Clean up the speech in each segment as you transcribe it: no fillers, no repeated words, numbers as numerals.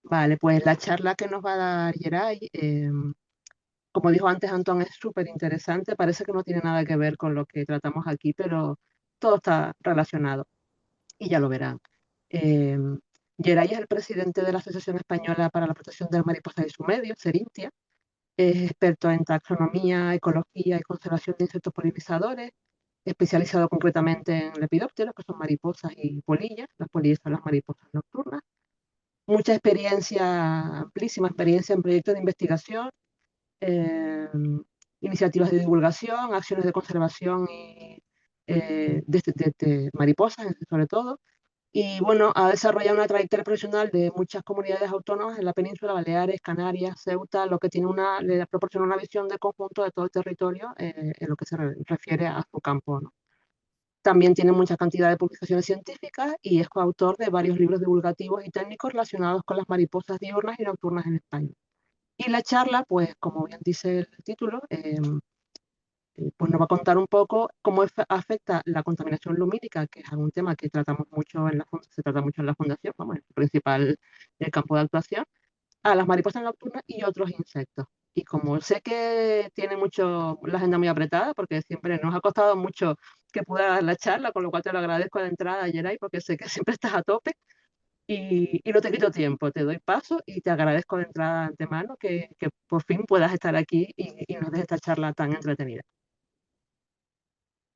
Vale, pues la charla que nos va a dar Geray, como dijo antes Antón, es súper interesante. Parece que no tiene nada que ver con lo que tratamos aquí, pero todo está relacionado y ya lo verán. Eh, Geray es el presidente de la Asociación Española para la Protección de las Mariposas y su Medio, Cerintia. Es experto en taxonomía, ecología y conservación de insectos polinizadores, especializado concretamente en lepidópteros, que son mariposas y polillas. Las polillas son las mariposas nocturnas. Mucha experiencia, amplísima experiencia en proyectos de investigación, eh, iniciativas de divulgación, acciones de conservación y, de mariposas sobre todo. Y bueno, ha desarrollado una trayectoria profesional de muchas comunidades autónomas en la península, Baleares, Canarias, Ceuta, lo que tiene le proporciona una visión de conjunto de todo el territorio en lo que se refiere a su campo, ¿no? También tiene mucha cantidad de publicaciones científicas y es coautor de varios libros divulgativos y técnicos relacionados con las mariposas diurnas y nocturnas en España. Y la charla, pues como bien dice el título, pues nos va a contar un poco cómo afecta la contaminación lumínica, que es un tema que tratamos mucho en se trata mucho en la fundación, vamos, es el principal campo de actuación, a las mariposas nocturnas y otros insectos. Y como sé que tiene mucho la agenda muy apretada, porque siempre nos ha costado mucho que pueda dar la charla, con lo cual te lo agradezco de entrada, Geray, porque sé que siempre estás a tope y no te quito tiempo, te doy paso y te agradezco de entrada de antemano que por fin puedas estar aquí y nos des esta charla tan entretenida.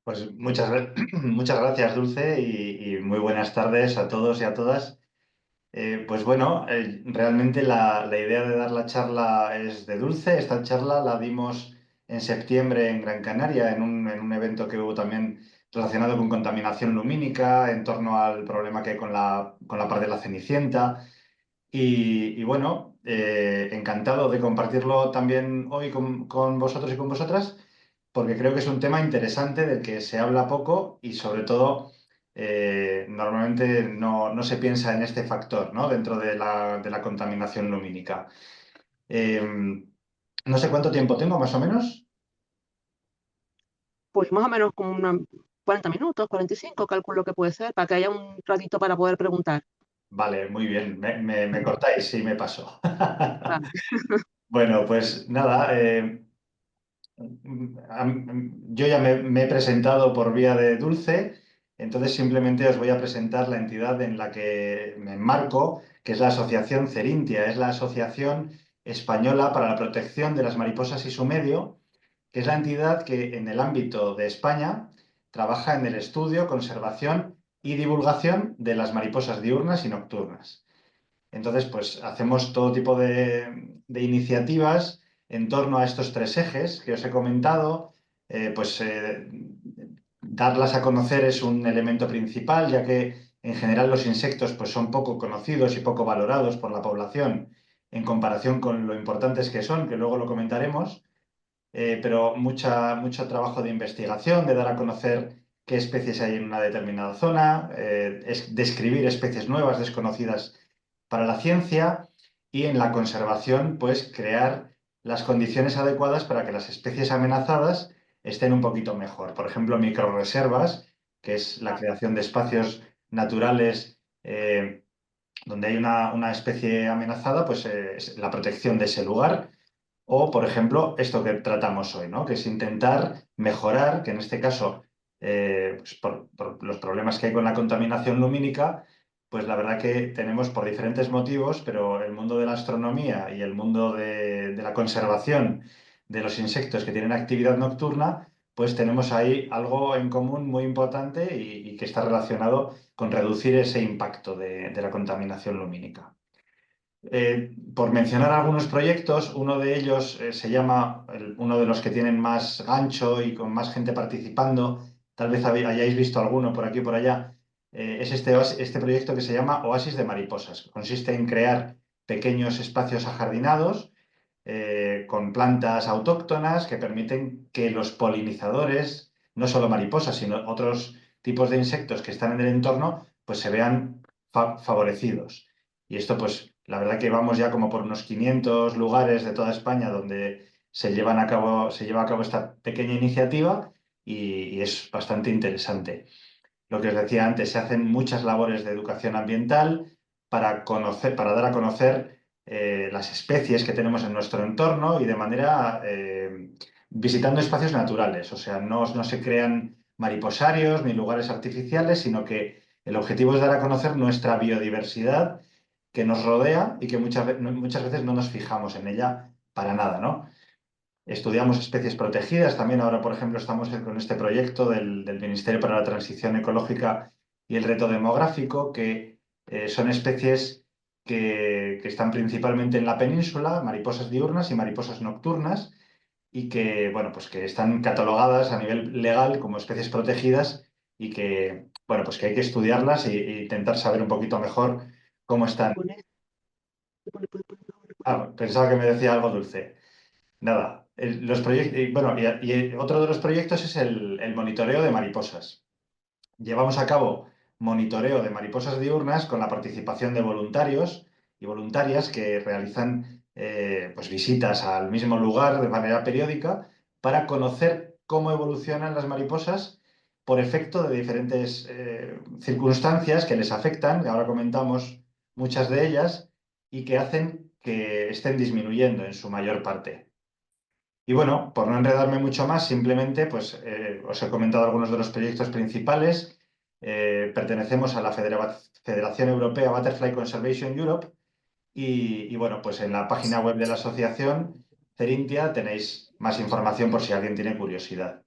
Pues muchas gracias, Dulce, y muy buenas tardes a todos y a todas. Pues bueno, realmente la idea de dar la charla es de Dulce. Esta charla la dimos en septiembre en Gran Canaria, en un evento que hubo también relacionado con contaminación lumínica, en torno al problema que hay con la parte de la Cenicienta. Y bueno, encantado de compartirlo también hoy con vosotros y con vosotras, porque creo que es un tema interesante del que se habla poco y sobre todo normalmente no se piensa en este factor, ¿no? Dentro de de la contaminación lumínica. Eh, no sé cuánto tiempo tengo, más o menos. Pues más o menos como unos 40 minutos, 45, calculo que puede ser, para que haya un ratito para poder preguntar. Vale, muy bien. Me cortáis si me paso. Vale. Bueno, pues nada. Yo ya me he presentado por vía de Dulce, entonces simplemente os voy a presentar la entidad en la que me enmarco, que es la Asociación Cerintia, es la Asociación Española para la Protección de las Mariposas y su Medio, que es la entidad que en el ámbito de España trabaja en el estudio, conservación y divulgación de las mariposas diurnas y nocturnas. Entonces, pues hacemos todo tipo de iniciativas en torno a estos tres ejes que os he comentado. Pues darlas a conocer es un elemento principal, ya que en general los insectos pues, son poco conocidos y poco valorados por la población en comparación con lo importantes que son, que luego lo comentaremos. Pero mucho trabajo de investigación, de dar a conocer qué especies hay en una determinada zona, describir especies nuevas, desconocidas para la ciencia, y en la conservación, pues crear las condiciones adecuadas para que las especies amenazadas estén un poquito mejor. Por ejemplo, microrreservas, que es la creación de espacios naturales donde hay una especie amenazada, pues es la protección de ese lugar. O, por ejemplo, esto que tratamos hoy, ¿no? Que es intentar mejorar, que en este caso, pues por los problemas que hay con la contaminación lumínica, pues la verdad que tenemos por diferentes motivos, pero el mundo de la astronomía y el mundo de la conservación de los insectos que tienen actividad nocturna, pues tenemos ahí algo en común muy importante y que está relacionado con reducir ese impacto de la contaminación lumínica. Por mencionar algunos proyectos, uno de ellos se llama, uno de los que tienen más gancho y con más gente participando, tal vez hayáis visto alguno por aquí o por allá, es este proyecto que se llama Oasis de Mariposas. Consiste en crear pequeños espacios ajardinados con plantas autóctonas que permiten que los polinizadores, no solo mariposas, sino otros tipos de insectos que están en el entorno, pues se vean favorecidos. Y esto, pues, la verdad que vamos ya como por unos 500 lugares de toda España donde se lleva a cabo esta pequeña iniciativa y es bastante interesante. Lo que os decía antes, se hacen muchas labores de educación ambiental para conocer, para dar a conocer las especies que tenemos en nuestro entorno y de manera visitando espacios naturales. O sea, no se crean mariposarios ni lugares artificiales, sino que el objetivo es dar a conocer nuestra biodiversidad que nos rodea y que muchas veces no nos fijamos en ella para nada, ¿no? Estudiamos especies protegidas. También ahora, por ejemplo, estamos con este proyecto del Ministerio para la Transición Ecológica y el Reto Demográfico, que son especies que están principalmente en la península, mariposas diurnas y mariposas nocturnas, y que, bueno, pues que están catalogadas a nivel legal como especies protegidas y que, bueno, pues que hay que estudiarlas e intentar saber un poquito mejor cómo ¿Qué están. pone? Ah, pensaba que me decía algo dulce. Nada, los proyectos, bueno, y otro de los proyectos es el monitoreo de mariposas. Llevamos a cabo monitoreo de mariposas diurnas con la participación de voluntarios y voluntarias que realizan pues visitas al mismo lugar de manera periódica para conocer cómo evolucionan las mariposas por efecto de diferentes circunstancias que les afectan, que ahora comentamos muchas de ellas, y que hacen que estén disminuyendo en su mayor parte. Y bueno, por no enredarme mucho más, simplemente pues, os he comentado algunos de los proyectos principales. Pertenecemos a la Federación Europea Butterfly Conservation Europe bueno, pues en la página web de la asociación Cerintia tenéis más información por si alguien tiene curiosidad.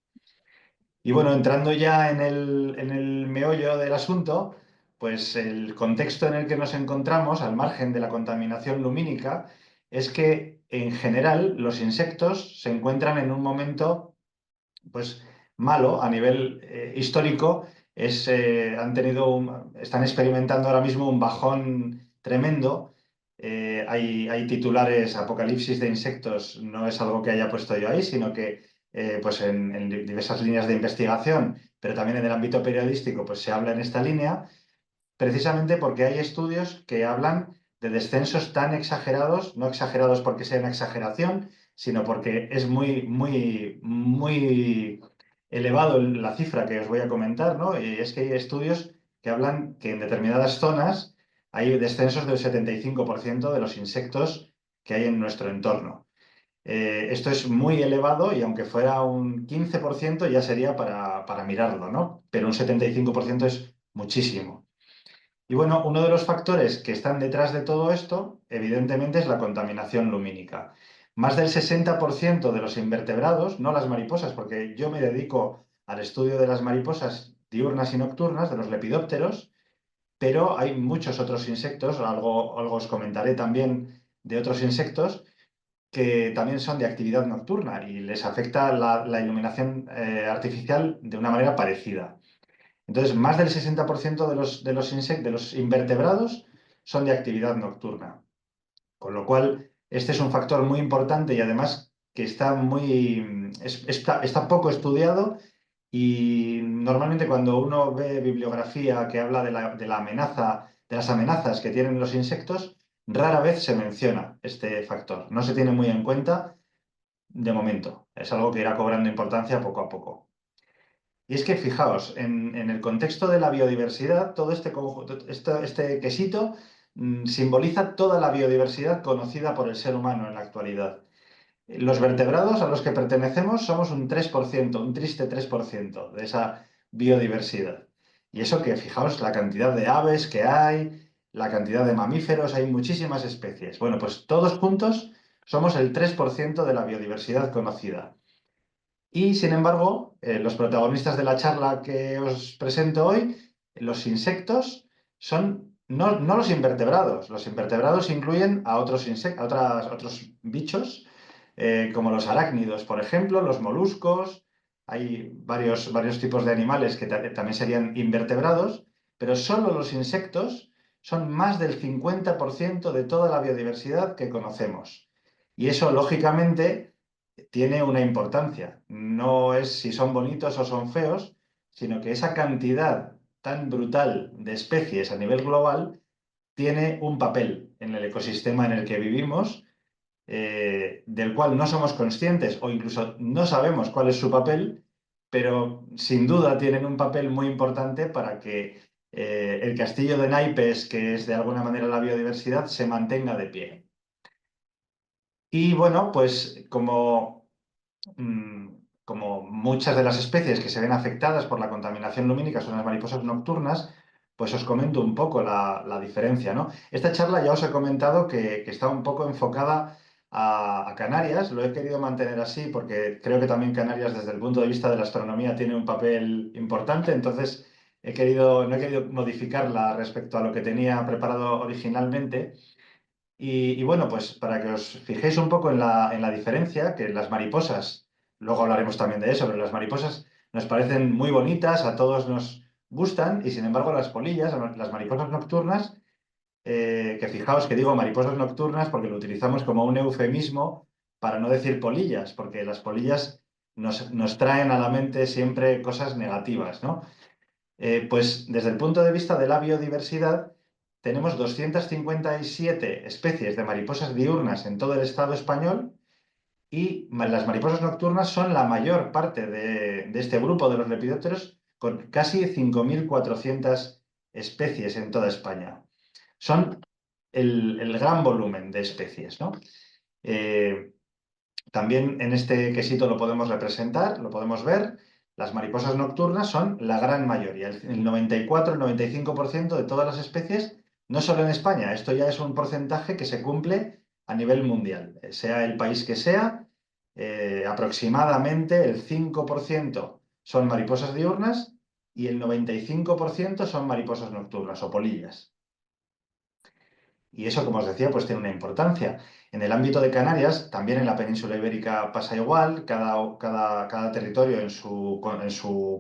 Y bueno, entrando ya en el meollo del asunto, pues el contexto en el que nos encontramos, al margen de la contaminación lumínica, es que en general los insectos se encuentran en un momento pues malo a nivel histórico. Están experimentando ahora mismo un bajón tremendo. Hay titulares, apocalipsis de insectos, no es algo que haya puesto yo ahí, sino que pues en diversas líneas de investigación, pero también en el ámbito periodístico, pues se habla en esta línea, precisamente porque hay estudios que hablan de descensos tan exagerados, no exagerados porque sea una exageración, sino porque es muy, muy, muy elevado la cifra que os voy a comentar, ¿no? Y es que hay estudios que hablan que en determinadas zonas hay descensos del 75% de los insectos que hay en nuestro entorno. Esto es muy elevado y aunque fuera un 15% ya sería para mirarlo, ¿no? Pero un 75% es muchísimo. Y bueno, uno de los factores que están detrás de todo esto, evidentemente, es la contaminación lumínica. Más del 60% de los invertebrados, no las mariposas, porque yo me dedico al estudio de las mariposas diurnas y nocturnas, de los lepidópteros, pero hay muchos otros insectos, algo os comentaré también de otros insectos, que también son de actividad nocturna y les afecta la iluminación artificial de una manera parecida. Entonces, más del 60% de los invertebrados son de actividad nocturna. Con lo cual, este es un factor muy importante y además que está poco estudiado y normalmente cuando uno ve bibliografía que habla de la amenaza, de las amenazas que tienen los insectos, rara vez se menciona este factor. No se tiene muy en cuenta de momento. Es algo que irá cobrando importancia poco a poco. Y es que fijaos, en el contexto de la biodiversidad, todo este conjunto, este quesito simboliza toda la biodiversidad conocida por el ser humano en la actualidad. Los vertebrados a los que pertenecemos somos un 3%, un triste 3% de esa biodiversidad. Y eso que, fijaos, la cantidad de aves que hay, la cantidad de mamíferos, hay muchísimas especies. Bueno, pues todos juntos somos el 3% de la biodiversidad conocida. Y sin embargo, los protagonistas de la charla que os presento hoy, los insectos, son no los invertebrados. Los invertebrados incluyen a otros bichos, como los arácnidos, por ejemplo, los moluscos. Hay varios tipos de animales que también serían invertebrados, pero solo los insectos son más del 50% de toda la biodiversidad que conocemos. Y eso, lógicamente, tiene una importancia. No es si son bonitos o son feos, sino que esa cantidad tan brutal de especies a nivel global tiene un papel en el ecosistema en el que vivimos, del cual no somos conscientes o incluso no sabemos cuál es su papel, pero sin duda tienen un papel muy importante para que el castillo de naipes, que es de alguna manera la biodiversidad, se mantenga de pie. Y bueno, pues como muchas de las especies que se ven afectadas por la contaminación lumínica son las mariposas nocturnas, pues os comento un poco la diferencia, ¿no? Esta charla ya os he comentado que está un poco enfocada a Canarias. Lo he querido mantener así porque creo que también Canarias, desde el punto de vista de la astronomía, tiene un papel importante. Entonces, no he querido modificarla respecto a lo que tenía preparado originalmente. Y bueno, pues para que os fijéis un poco en la diferencia, que las mariposas, luego hablaremos también de eso, pero las mariposas nos parecen muy bonitas, a todos nos gustan, y sin embargo las polillas, las mariposas nocturnas, que fijaos que digo mariposas nocturnas porque lo utilizamos como un eufemismo para no decir polillas, porque las polillas nos traen a la mente siempre cosas negativas, ¿no? Pues desde el punto de vista de la biodiversidad, tenemos 257 especies de mariposas diurnas en todo el estado español y las mariposas nocturnas son la mayor parte de este grupo de los lepidópteros, con casi 5.400 especies en toda España. Son el gran volumen de especies, ¿no? Eh, También en este quesito lo podemos representar, lo podemos ver. Las mariposas nocturnas son la gran mayoría, el 94, el 95% de todas las especies, no solo en España. Esto ya es un porcentaje que se cumple a nivel mundial. Sea el país que sea, aproximadamente el 5% son mariposas diurnas y el 95% son mariposas nocturnas o polillas. Y eso, como os decía, pues tiene una importancia. En el ámbito de Canarias, también en la península ibérica pasa igual, cada territorio en su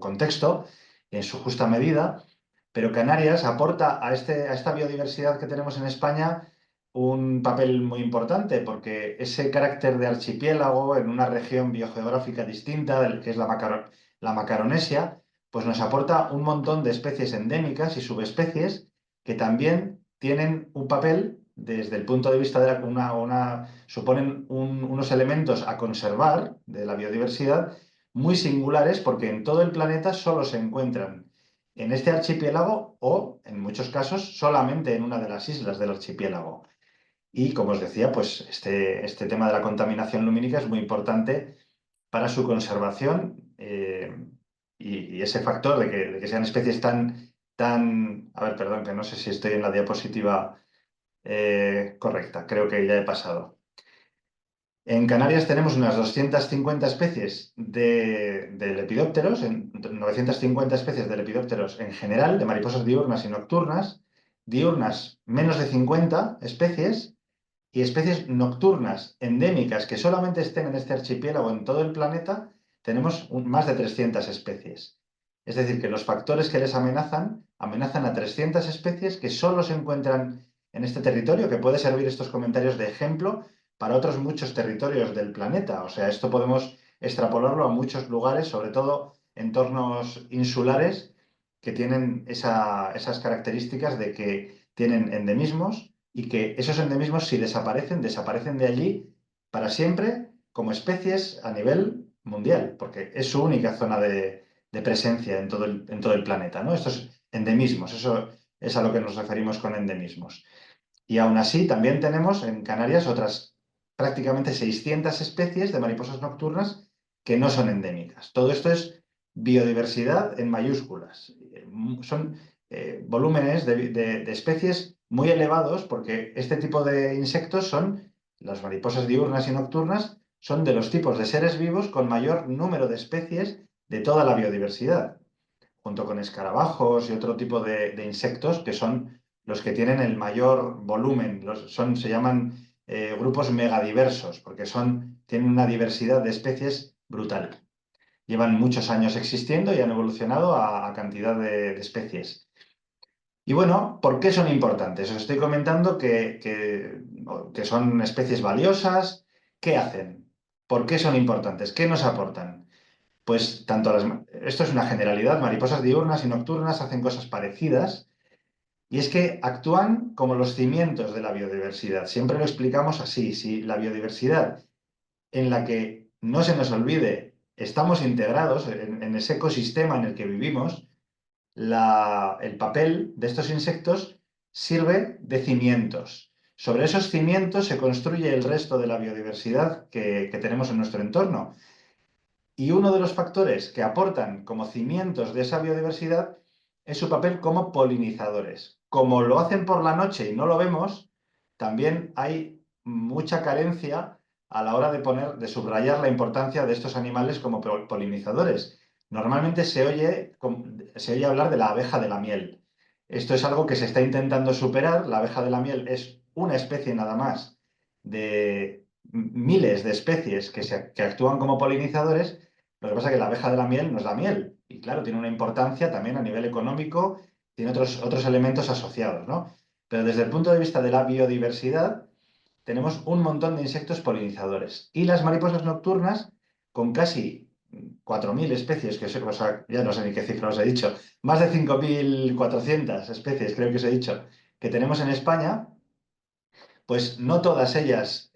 contexto, en su justa medida, pero Canarias aporta a esta biodiversidad que tenemos en España un papel muy importante, porque ese carácter de archipiélago en una región biogeográfica distinta, que es la Macaronesia, pues nos aporta un montón de especies endémicas y subespecies que también tienen un papel desde el punto de vista de suponen unos elementos a conservar de la biodiversidad muy singulares porque en todo el planeta solo se encuentran en este archipiélago o, en muchos casos, solamente en una de las islas del archipiélago. Y como os decía, pues este tema de la contaminación lumínica es muy importante para su conservación, y ese factor de que sean especies A ver, perdón, que no sé si estoy en la diapositiva correcta, creo que ya he pasado. En Canarias tenemos unas 250 especies de lepidópteros, 950 especies de lepidópteros en general, de mariposas diurnas y nocturnas. Diurnas, menos de 50 especies, y especies nocturnas endémicas que solamente estén en este archipiélago en todo el planeta, tenemos más de 300 especies. Es decir, que los factores que les amenazan a 300 especies que solo se encuentran en este territorio, que puede servir estos comentarios de ejemplo para otros muchos territorios del planeta. O sea, esto podemos extrapolarlo a muchos lugares, sobre todo entornos insulares, que tienen esas características de que tienen endemismos y que esos endemismos, si desaparecen, desaparecen de allí para siempre como especies a nivel mundial, porque es su única zona de presencia en todo el planeta, ¿no? Estos endemismos, eso es a lo que nos referimos con endemismos. Y aún así, también tenemos en Canarias otras prácticamente 600 especies de mariposas nocturnas que no son endémicas. Todo esto es biodiversidad en mayúsculas. Son volúmenes de especies muy elevados porque este tipo de insectos las mariposas diurnas y nocturnas, son de los tipos de seres vivos con mayor número de especies de toda la biodiversidad, junto con escarabajos y otro tipo de insectos que son los que tienen el mayor volumen. Se llaman grupos megadiversos porque tienen una diversidad de especies brutal. Llevan muchos años existiendo y han evolucionado a cantidad de especies. Y bueno, ¿por qué son importantes? Os estoy comentando que son especies valiosas. ¿Qué hacen? ¿Por qué son importantes? ¿Qué nos aportan? Pues esto es una generalidad, mariposas diurnas y nocturnas hacen cosas parecidas, y es que actúan como los cimientos de la biodiversidad. Siempre lo explicamos así: si la biodiversidad, en la que no se nos olvide, estamos integrados en ese ecosistema en el que vivimos, el papel de estos insectos sirve de cimientos. Sobre esos cimientos se construye el resto de la biodiversidad que tenemos en nuestro entorno. Y uno de los factores que aportan como cimientos de esa biodiversidad es su papel como polinizadores. Como lo hacen por la noche y no lo vemos, también hay mucha carencia a la hora de subrayar la importancia de estos animales como polinizadores. Normalmente se oye hablar de la abeja de la miel. Esto es algo que se está intentando superar. La abeja de la miel es una especie nada más de miles de especies que actúan como polinizadores. Lo que pasa es que la abeja de la miel no es la miel. Y claro, tiene una importancia también a nivel económico, tiene otros elementos asociados, ¿no? Pero desde el punto de vista de la biodiversidad, tenemos un montón de insectos polinizadores. Y las mariposas nocturnas, con casi 4.000 especies, o sea, ya no sé ni qué cifra os he dicho, más de 5.400 especies, creo que os he dicho, que tenemos en España, pues no todas ellas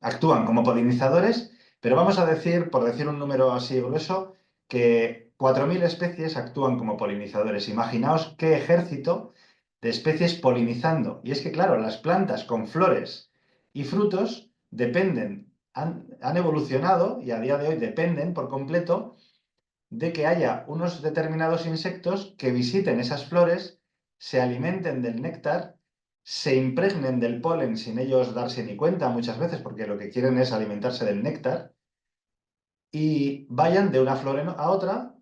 actúan como polinizadores, pero vamos a decir, por decir un número así grueso, que 4.000 especies actúan como polinizadores. Imaginaos qué ejército de especies polinizando. Y es que, claro, las plantas con flores y frutos han evolucionado y a día de hoy dependen por completo de que haya unos determinados insectos que visiten esas flores, se alimenten del néctar, se impregnen del polen sin ellos darse ni cuenta muchas veces, porque lo que quieren es alimentarse del néctar, y vayan de una flor a otra,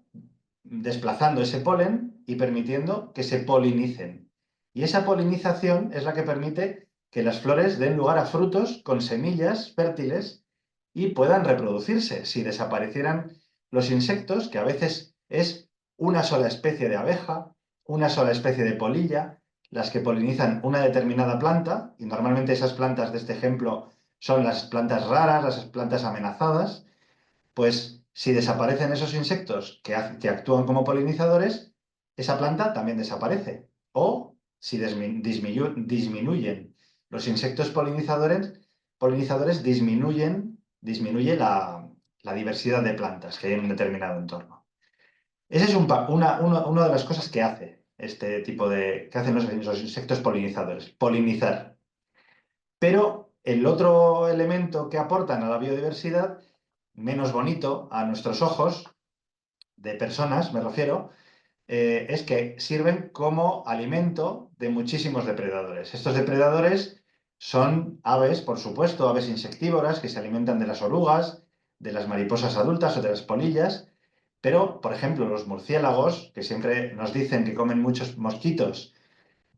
desplazando ese polen y permitiendo que se polinicen. Y esa polinización es la que permite que las flores den lugar a frutos con semillas fértiles y puedan reproducirse. Si desaparecieran los insectos, que a veces es una sola especie de abeja, una sola especie de polilla, las que polinizan una determinada planta, y normalmente esas plantas de este ejemplo son las plantas raras, las plantas amenazadas, pues si desaparecen esos insectos que actúan como polinizadores, esa planta también desaparece. O si disminuyen los insectos polinizadores disminuye la diversidad de plantas que hay en un determinado entorno. Esa es una de las cosas que hace que hacen los insectos polinizadores, polinizar. Pero el otro elemento que aportan a la biodiversidad, menos bonito a nuestros ojos, de personas me refiero, es que sirven como alimento de muchísimos depredadores. Estos depredadores son aves, por supuesto, aves insectívoras que se alimentan de las orugas, de las mariposas adultas o de las polillas, pero, por ejemplo, los murciélagos, que siempre nos dicen que comen muchos mosquitos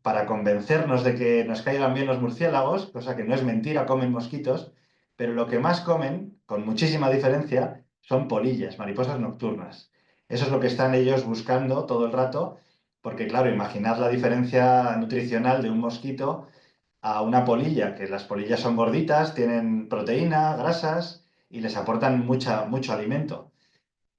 para convencernos de que nos caigan bien los murciélagos, cosa que no es mentira, comen mosquitos, pero lo que más comen, con muchísima diferencia, son polillas, mariposas nocturnas. Eso es lo que están ellos buscando todo el rato, porque claro, imaginad la diferencia nutricional de un mosquito a una polilla, que las polillas son gorditas, tienen proteína, grasas y les aportan mucho alimento.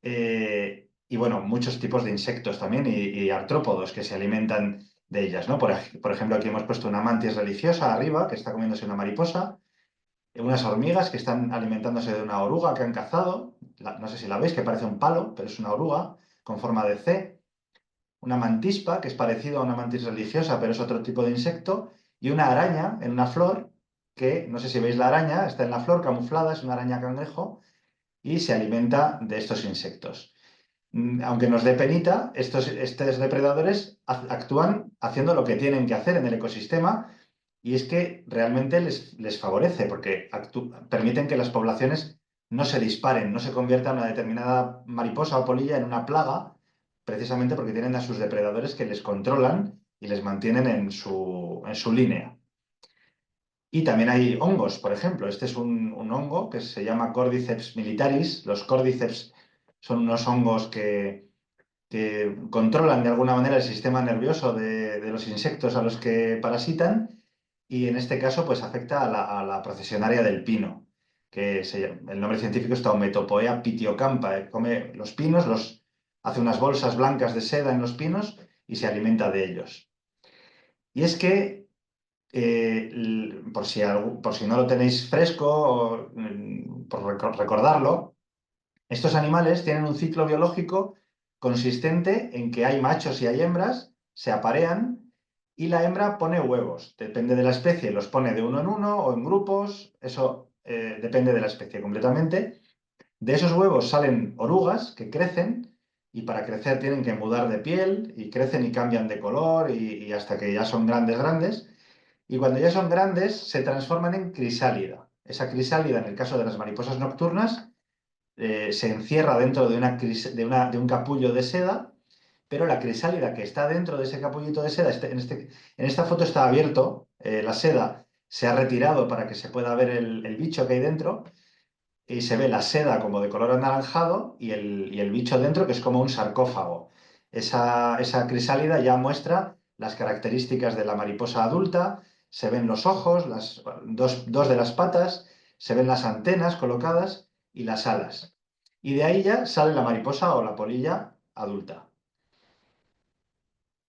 Y bueno, muchos tipos de insectos también y artrópodos que se alimentan de ellas, ¿no? Por ejemplo, aquí hemos puesto una mantis religiosa arriba que está comiéndose una mariposa, unas hormigas que están alimentándose de una oruga que han cazado, no sé si la veis, que parece un palo, pero es una oruga con forma de C, una mantispa, que es parecido a una mantis religiosa, pero es otro tipo de insecto, y una araña en una flor, que no sé si veis la araña, está en la flor camuflada, es una araña cangrejo, y se alimenta de estos insectos. Aunque nos dé penita, estos depredadores actúan haciendo lo que tienen que hacer en el ecosistema y es que realmente les favorece porque permiten que las poblaciones no se disparen, no se convierta una determinada mariposa o polilla en una plaga, precisamente porque tienen a sus depredadores que les controlan y les mantienen en su línea. Y también hay hongos, por ejemplo. Este es un hongo que se llama Cordyceps militaris. Los Cordyceps son unos hongos que controlan de alguna manera el sistema nervioso de los insectos a los que parasitan y en este caso pues afecta a la procesionaria del pino, el nombre científico es Taumetopoea pithiocampa. Come los pinos, hace unas bolsas blancas de seda en los pinos y se alimenta de ellos. Y es que por si no lo tenéis fresco, por recordarlo, estos animales tienen un ciclo biológico consistente en que hay machos y hay hembras, se aparean y la hembra pone huevos. Depende de la especie, los pone de uno en uno o en grupos, eso depende de la especie completamente. De esos huevos salen orugas que crecen y para crecer tienen que mudar de piel y crecen y cambian de color y hasta que ya son grandes, grandes. Y cuando ya son grandes se transforman en crisálida. Esa crisálida, en el caso de las mariposas nocturnas, se encierra dentro de, de un capullo de seda, pero la crisálida que está dentro de ese capullito de seda, en esta foto está abierto, la seda se ha retirado para que se pueda ver el bicho que hay dentro, y se ve la seda como de color anaranjado y el bicho dentro que es como un sarcófago. Esa crisálida ya muestra las características de la mariposa adulta, se ven los ojos, dos de las patas, se ven las antenas colocadas y las alas. Y de ahí ya sale la mariposa o la polilla adulta.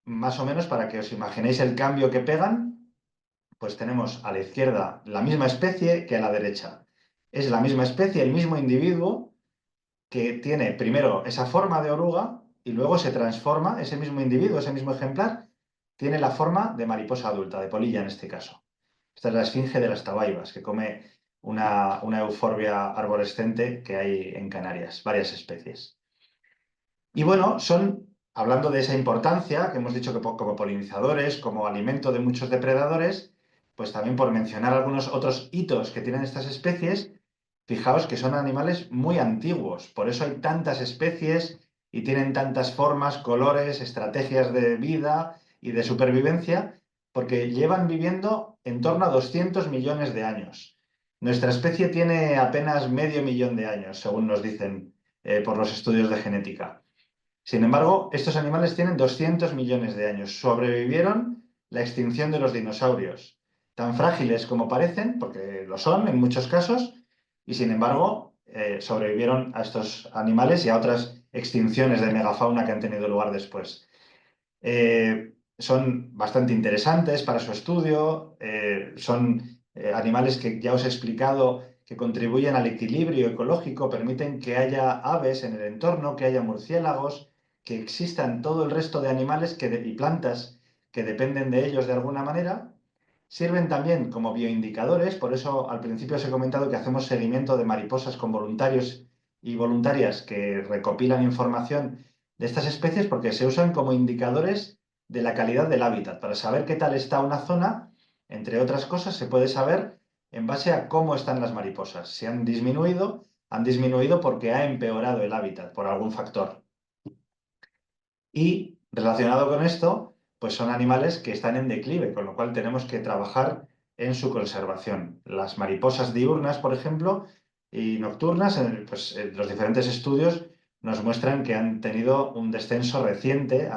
Más o menos para que os imaginéis el cambio que pegan, pues tenemos a la izquierda la misma especie que a la derecha. Es la misma especie, el mismo individuo, que tiene primero esa forma de oruga y luego se transforma, ese mismo individuo, ese mismo ejemplar, tiene la forma de mariposa adulta, de polilla en este caso. Esta es la esfinge de las Tabaibas, que come una euforbia arborescente que hay en Canarias, varias especies. Y bueno, hablando de esa importancia que hemos dicho que como polinizadores, como alimento de muchos depredadores, pues también por mencionar algunos otros hitos que tienen estas especies, fijaos que son animales muy antiguos, por eso hay tantas especies y tienen tantas formas, colores, estrategias de vida y de supervivencia, porque llevan viviendo en torno a 200 millones de años. Nuestra especie tiene apenas medio millón de años, según nos dicen por los estudios de genética. Sin embargo, estos animales tienen 200 millones de años. Sobrevivieron la extinción de los dinosaurios, tan frágiles como parecen, porque lo son en muchos casos, y sin embargo, sobrevivieron a estos animales y a otras extinciones de megafauna que han tenido lugar después. Son bastante interesantes para su estudio, son animales que ya os he explicado que contribuyen al equilibrio ecológico, permiten que haya aves en el entorno, que haya murciélagos, que existan todo el resto de animales y plantas que dependen de ellos de alguna manera. Sirven también como bioindicadores, por eso al principio os he comentado que hacemos seguimiento de mariposas con voluntarios y voluntarias que recopilan información de estas especies porque se usan como indicadores de la calidad del hábitat. Para saber qué tal está una zona, entre otras cosas, se puede saber en base a cómo están las mariposas. Si han disminuido porque ha empeorado el hábitat por algún factor. Y relacionado con esto, pues son animales que están en declive, con lo cual tenemos que trabajar en su conservación. Las mariposas diurnas, por ejemplo, y nocturnas, pues, los diferentes estudios nos muestran que han tenido un descenso reciente,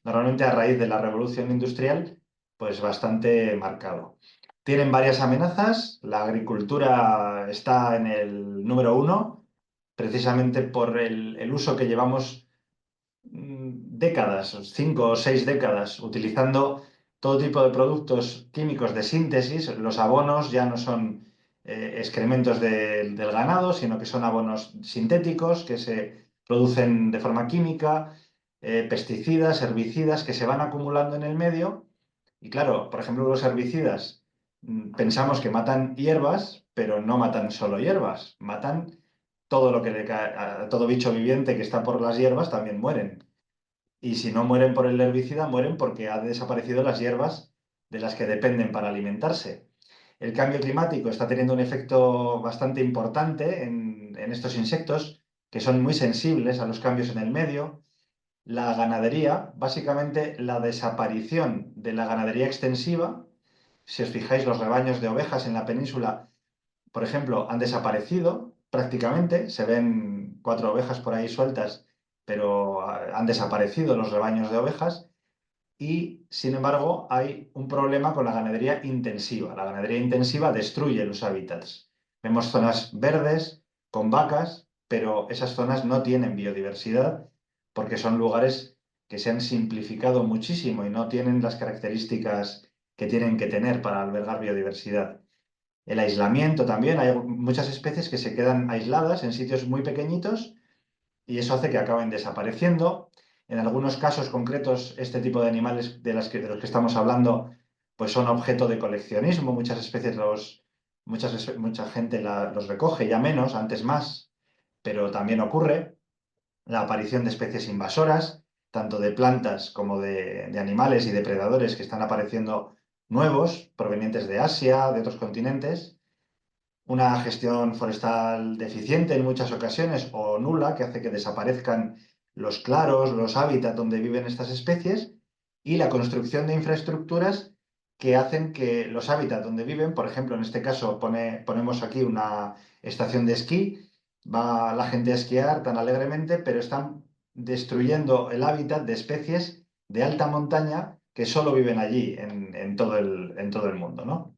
normalmente a raíz de la revolución industrial, pues bastante marcado. Tienen varias amenazas, la agricultura está en el número uno, precisamente por el uso que llevamos décadas, 5 o 6 décadas, utilizando todo tipo de productos químicos de síntesis. Los abonos ya no son excrementos del ganado, sino que son abonos sintéticos que se producen de forma química, pesticidas, herbicidas que se van acumulando en el medio. Y claro, por ejemplo, los herbicidas pensamos que matan hierbas, pero no matan solo hierbas, matan todo lo que le cae, a todo bicho viviente que está por las hierbas también mueren. Y si no mueren por el herbicida, mueren porque han desaparecido las hierbas de las que dependen para alimentarse. El cambio climático está teniendo un efecto bastante importante en estos insectos, que son muy sensibles a los cambios en el medio. La ganadería, básicamente la desaparición de la ganadería extensiva, si os fijáis, los rebaños de ovejas en la península, por ejemplo, han desaparecido prácticamente, se ven 4 ovejas por ahí sueltas, pero han desaparecido los rebaños de ovejas y, sin embargo, hay un problema con la ganadería intensiva. La ganadería intensiva destruye los hábitats. Vemos zonas verdes con vacas, pero esas zonas no tienen biodiversidad porque son lugares que se han simplificado muchísimo y no tienen las características que tienen que tener para albergar biodiversidad. El aislamiento también, hay muchas especies que se quedan aisladas en sitios muy pequeñitos y eso hace que acaben desapareciendo. En algunos casos concretos, este tipo de animales de los que estamos hablando, pues son objeto de coleccionismo. Muchas especies mucha gente los recoge, ya menos, antes más, pero también ocurre la aparición de especies invasoras, tanto de plantas como de animales y depredadores que están apareciendo nuevos, provenientes de Asia, de otros continentes, una gestión forestal deficiente en muchas ocasiones o nula, que hace que desaparezcan los claros, los hábitats donde viven estas especies, y la construcción de infraestructuras que hacen que los hábitats donde viven, por ejemplo, en este caso ponemos aquí una estación de esquí, va la gente a esquiar tan alegremente, pero están destruyendo el hábitat de especies de alta montaña que solo viven allí, en todo el mundo, ¿no?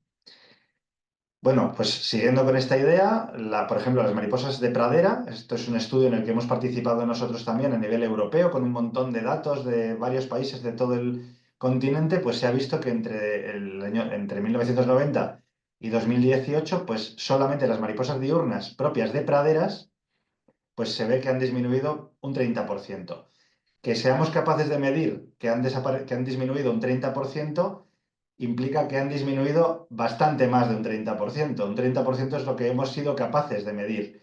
Bueno, pues siguiendo con esta idea, por ejemplo, las mariposas de pradera, esto es un estudio en el que hemos participado nosotros también a nivel europeo, con un montón de datos de varios países de todo el continente, pues se ha visto que entre 1990 y 2018, pues solamente las mariposas diurnas propias de praderas, pues se ve que han disminuido un 30%. Que seamos capaces de medir que han disminuido un 30% implica que han disminuido bastante más de un 30%. Un 30% es lo que hemos sido capaces de medir,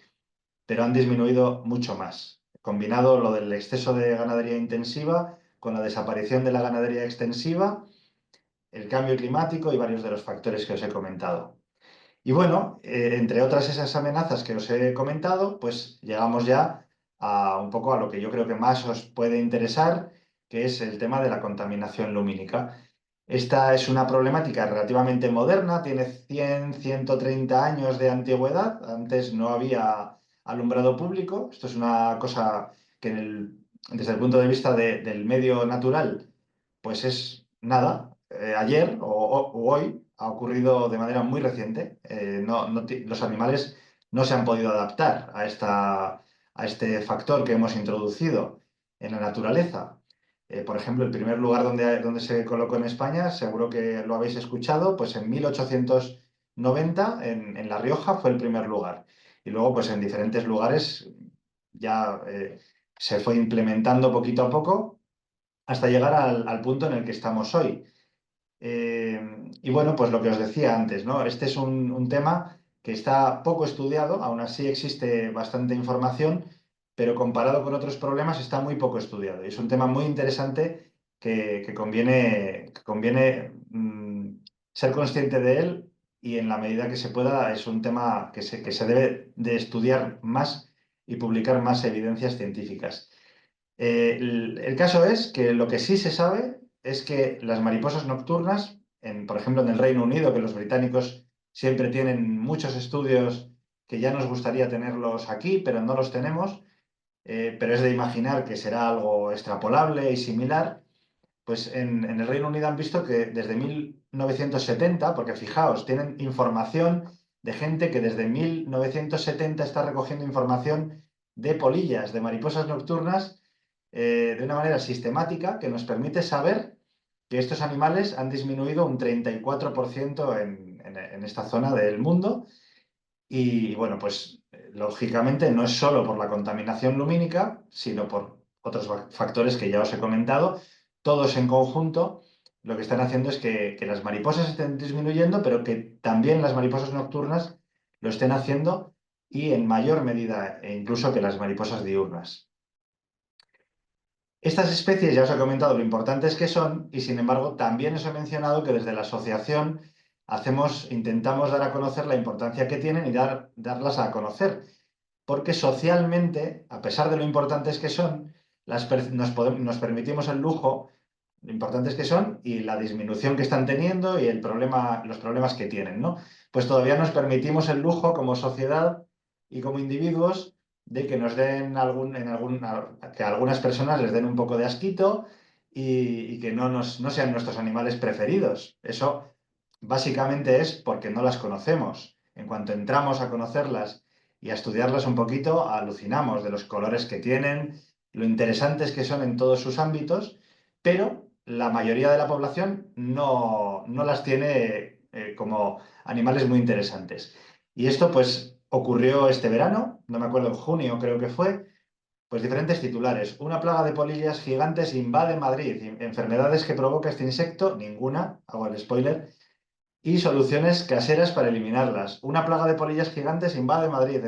pero han disminuido mucho más. Combinado lo del exceso de ganadería intensiva con la desaparición de la ganadería extensiva, el cambio climático y varios de los factores que os he comentado. Y bueno, entre otras esas amenazas que os he comentado, pues llegamos ya a un poco a lo que yo creo que más os puede interesar, que es el tema de la contaminación lumínica. Esta es una problemática relativamente moderna, tiene 130 años de antigüedad, antes no había alumbrado público, esto es una cosa que desde el punto de vista del medio natural, pues es nada, ayer o hoy ha ocurrido de manera muy reciente. Los animales no se han podido adaptar a este factor que hemos introducido en la naturaleza. Por ejemplo, el primer lugar donde se colocó en España, seguro que lo habéis escuchado, pues en 1890 en La Rioja fue el primer lugar. Y luego, pues en diferentes lugares ya se fue implementando poquito a poco hasta llegar al punto en el que estamos hoy. Y bueno, pues lo que os decía antes, ¿no? Este es un tema que está poco estudiado, aún así existe bastante información, pero comparado con otros problemas está muy poco estudiado. Y es un tema muy interesante que conviene ser consciente de él y en la medida que se pueda es un tema que se debe de estudiar más y publicar más evidencias científicas. El caso es que lo que sí se sabe es que las mariposas nocturnas, por ejemplo en el Reino Unido, que los británicos siempre tienen muchos estudios que ya nos gustaría tenerlos aquí, pero no los tenemos, pero es de imaginar que será algo extrapolable y similar, pues en el Reino Unido han visto que desde 1970, porque fijaos, tienen información de gente que desde 1970 está recogiendo información de polillas, de mariposas nocturnas, de una manera sistemática que nos permite saber que estos animales han disminuido un 34% en esta zona del mundo. Y bueno, pues lógicamente no es solo por la contaminación lumínica, sino por otros factores que ya os he comentado. Todos en conjunto lo que están haciendo es que las mariposas estén disminuyendo, pero que también las mariposas nocturnas lo estén haciendo y en mayor medida incluso que las mariposas diurnas. Estas especies ya os he comentado lo importantes que son y sin embargo también os he mencionado que desde la asociación intentamos dar a conocer la importancia que tienen y darlas a conocer, porque socialmente, a pesar de lo importantes que son, nos permitimos el lujo, lo importantes que son y la disminución que están teniendo y los problemas que tienen, ¿no? Pues todavía nos permitimos el lujo como sociedad y como individuos de que nos den que a algunas personas les den un poco de asquito y que no sean nuestros animales preferidos. Eso básicamente es porque no las conocemos. En cuanto entramos a conocerlas y a estudiarlas un poquito, alucinamos de los colores que tienen, lo interesantes que son en todos sus ámbitos, pero la mayoría de la población no las tiene como animales muy interesantes. Y esto pues ocurrió este verano, no me acuerdo, en junio creo que fue, Pues diferentes titulares. Una plaga de polillas gigantes invade Madrid. Enfermedades que provoca este insecto, ninguna, hago el spoiler. Y soluciones caseras para eliminarlas. Una plaga de polillas gigantes invade Madrid.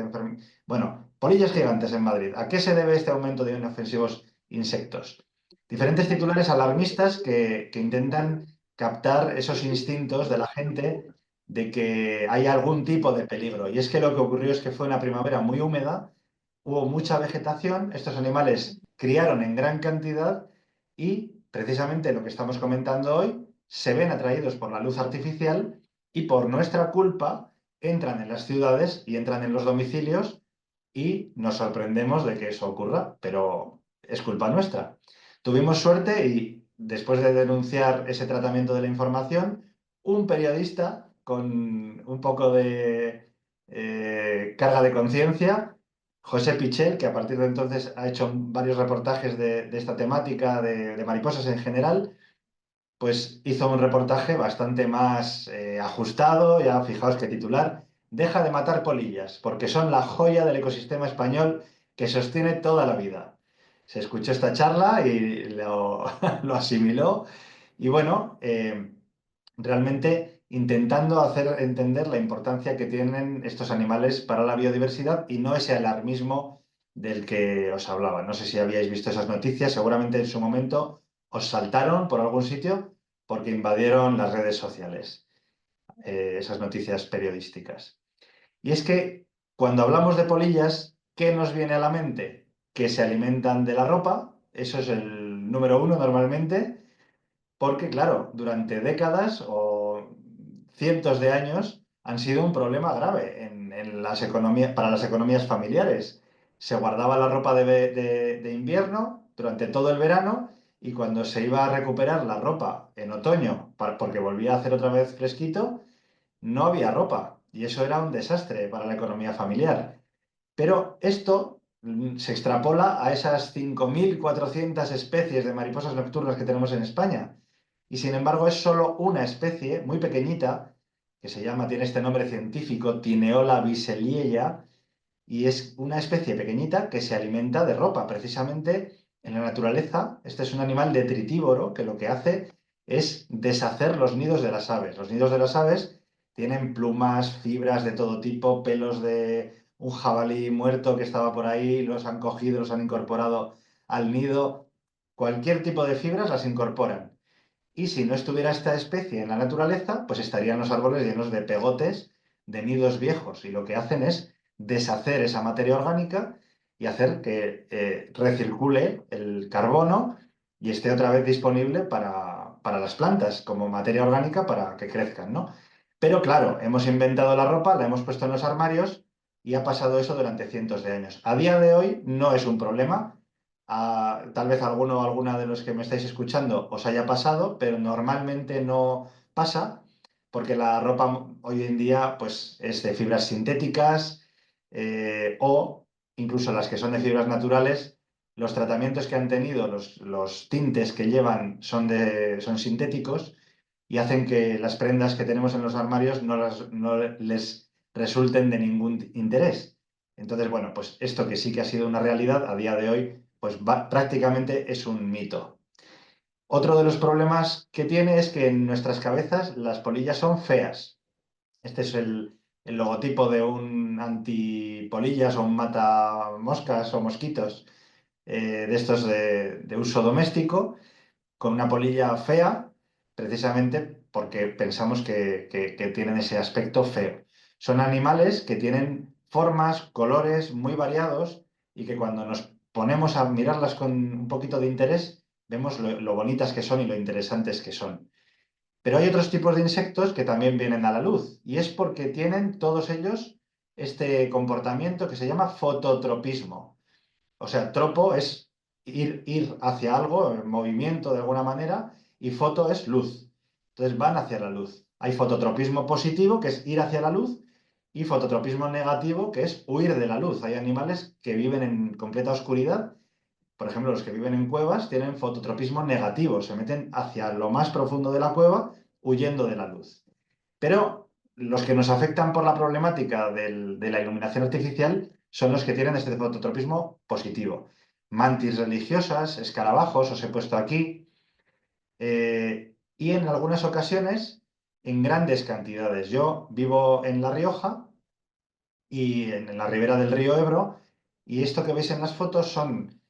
Bueno, polillas gigantes en Madrid. ¿A qué se debe este aumento de inofensivos insectos? Diferentes titulares alarmistas que intentan captar esos instintos de la gente de que hay algún tipo de peligro. Y es que lo que ocurrió es que fue una primavera muy húmeda, hubo mucha vegetación, estos animales criaron en gran cantidad y precisamente lo que estamos comentando hoy se ven atraídos por la luz artificial y por nuestra culpa entran en las ciudades y entran en los domicilios y nos sorprendemos de que eso ocurra, pero es culpa nuestra. Tuvimos suerte y después de denunciar ese tratamiento de la información, un periodista con un poco de carga de conciencia, José Pichel, que a partir de entonces ha hecho varios reportajes de esta temática de mariposas en general, pues hizo un reportaje bastante más ajustado, ya fijaos qué titular, deja de matar polillas, porque son la joya del ecosistema español que sostiene toda la vida. Se escuchó esta charla y lo asimiló y bueno, realmente intentando hacer entender la importancia que tienen estos animales para la biodiversidad y no ese alarmismo del que os hablaba. No sé si habíais visto esas noticias, seguramente en su momento os saltaron por algún sitio porque invadieron las redes sociales, esas noticias periodísticas. Y es que cuando hablamos de polillas, ¿qué nos viene a la mente? Que se alimentan de la ropa, eso es el número uno normalmente, porque, claro, durante décadas o cientos de años han sido un problema grave en las economías, para las economías familiares. Se guardaba la ropa de invierno durante todo el verano y cuando se iba a recuperar la ropa en otoño, porque volvía a hacer otra vez fresquito, no había ropa. Y eso era un desastre para la economía familiar. Pero esto se extrapola a esas 5.400 especies de mariposas nocturnas que tenemos en España. Y sin embargo es solo una especie muy pequeñita, que se llama, tiene este nombre científico, Tineola biseliella, y es una especie pequeñita que se alimenta de ropa. Precisamente en la naturaleza, este es un animal detritívoro que lo que hace es deshacer los nidos de las aves. Los nidos de las aves tienen plumas, fibras de todo tipo, pelos de un jabalí muerto que estaba por ahí, los han cogido, los han incorporado al nido. Cualquier tipo de fibras las incorporan. Y si no estuviera esta especie en la naturaleza, pues estarían los árboles llenos de pegotes, de nidos viejos. Y lo que hacen es deshacer esa materia orgánica y hacer que recircule el carbono y esté otra vez disponible para las plantas como materia orgánica para que crezcan, ¿no? Pero claro, hemos inventado la ropa, la hemos puesto en los armarios y ha pasado eso durante cientos de años. A día de hoy no es un problema, tal vez alguno o alguna de los que me estáis escuchando os haya pasado, pero normalmente no pasa porque la ropa hoy en día pues, es de fibras sintéticas o incluso las que son de fibras naturales. Los tratamientos que han tenido, los tintes que llevan son sintéticos y hacen que las prendas que tenemos en los armarios no les resulten de ningún interés. Entonces, bueno, pues esto que sí que ha sido una realidad a día de hoy pues prácticamente es un mito. Otro de los problemas que tiene es que en nuestras cabezas las polillas son feas. Este es el logotipo de un antipolillas o un mata moscas o mosquitos de estos de uso doméstico, con una polilla fea, precisamente porque pensamos que tienen ese aspecto feo. Son animales que tienen formas, colores muy variados y que cuando nos ponemos a mirarlas con un poquito de interés, vemos lo bonitas que son y lo interesantes que son. Pero hay otros tipos de insectos que también vienen a la luz y es porque tienen todos ellos este comportamiento que se llama fototropismo. O sea, tropo es ir hacia algo, en movimiento de alguna manera, y foto es luz. Entonces van hacia la luz. Hay fototropismo positivo, que es ir hacia la luz, y fototropismo negativo, que es huir de la luz. Hay animales que viven en completa oscuridad. Por ejemplo, los que viven en cuevas tienen fototropismo negativo, se meten hacia lo más profundo de la cueva huyendo de la luz. Pero los que nos afectan por la problemática de la iluminación artificial son los que tienen este fototropismo positivo. mantis religiosas, escarabajos, os he puesto aquí, y en algunas ocasiones en grandes cantidades. Yo vivo en La Rioja y en la ribera del río Ebro, y esto que veis en las fotos son,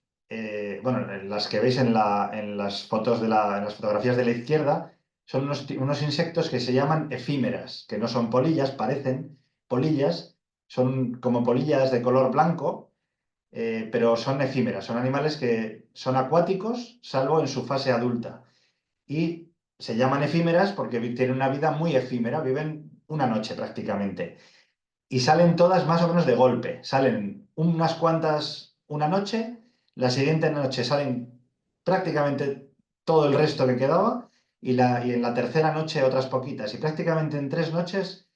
bueno, las que veis en las fotos en las fotografías de la izquierda, son unos insectos que se llaman efímeras, que no son polillas, parecen polillas, son como polillas de color blanco, pero son efímeras, son animales que son acuáticos, salvo en su fase adulta. Y se llaman efímeras porque tienen una vida muy efímera, viven una noche prácticamente. Y salen todas más o menos de golpe. Salen unas cuantas una noche, la siguiente noche salen prácticamente todo el resto que quedaba, y en la tercera noche otras poquitas. Y prácticamente en 3 noches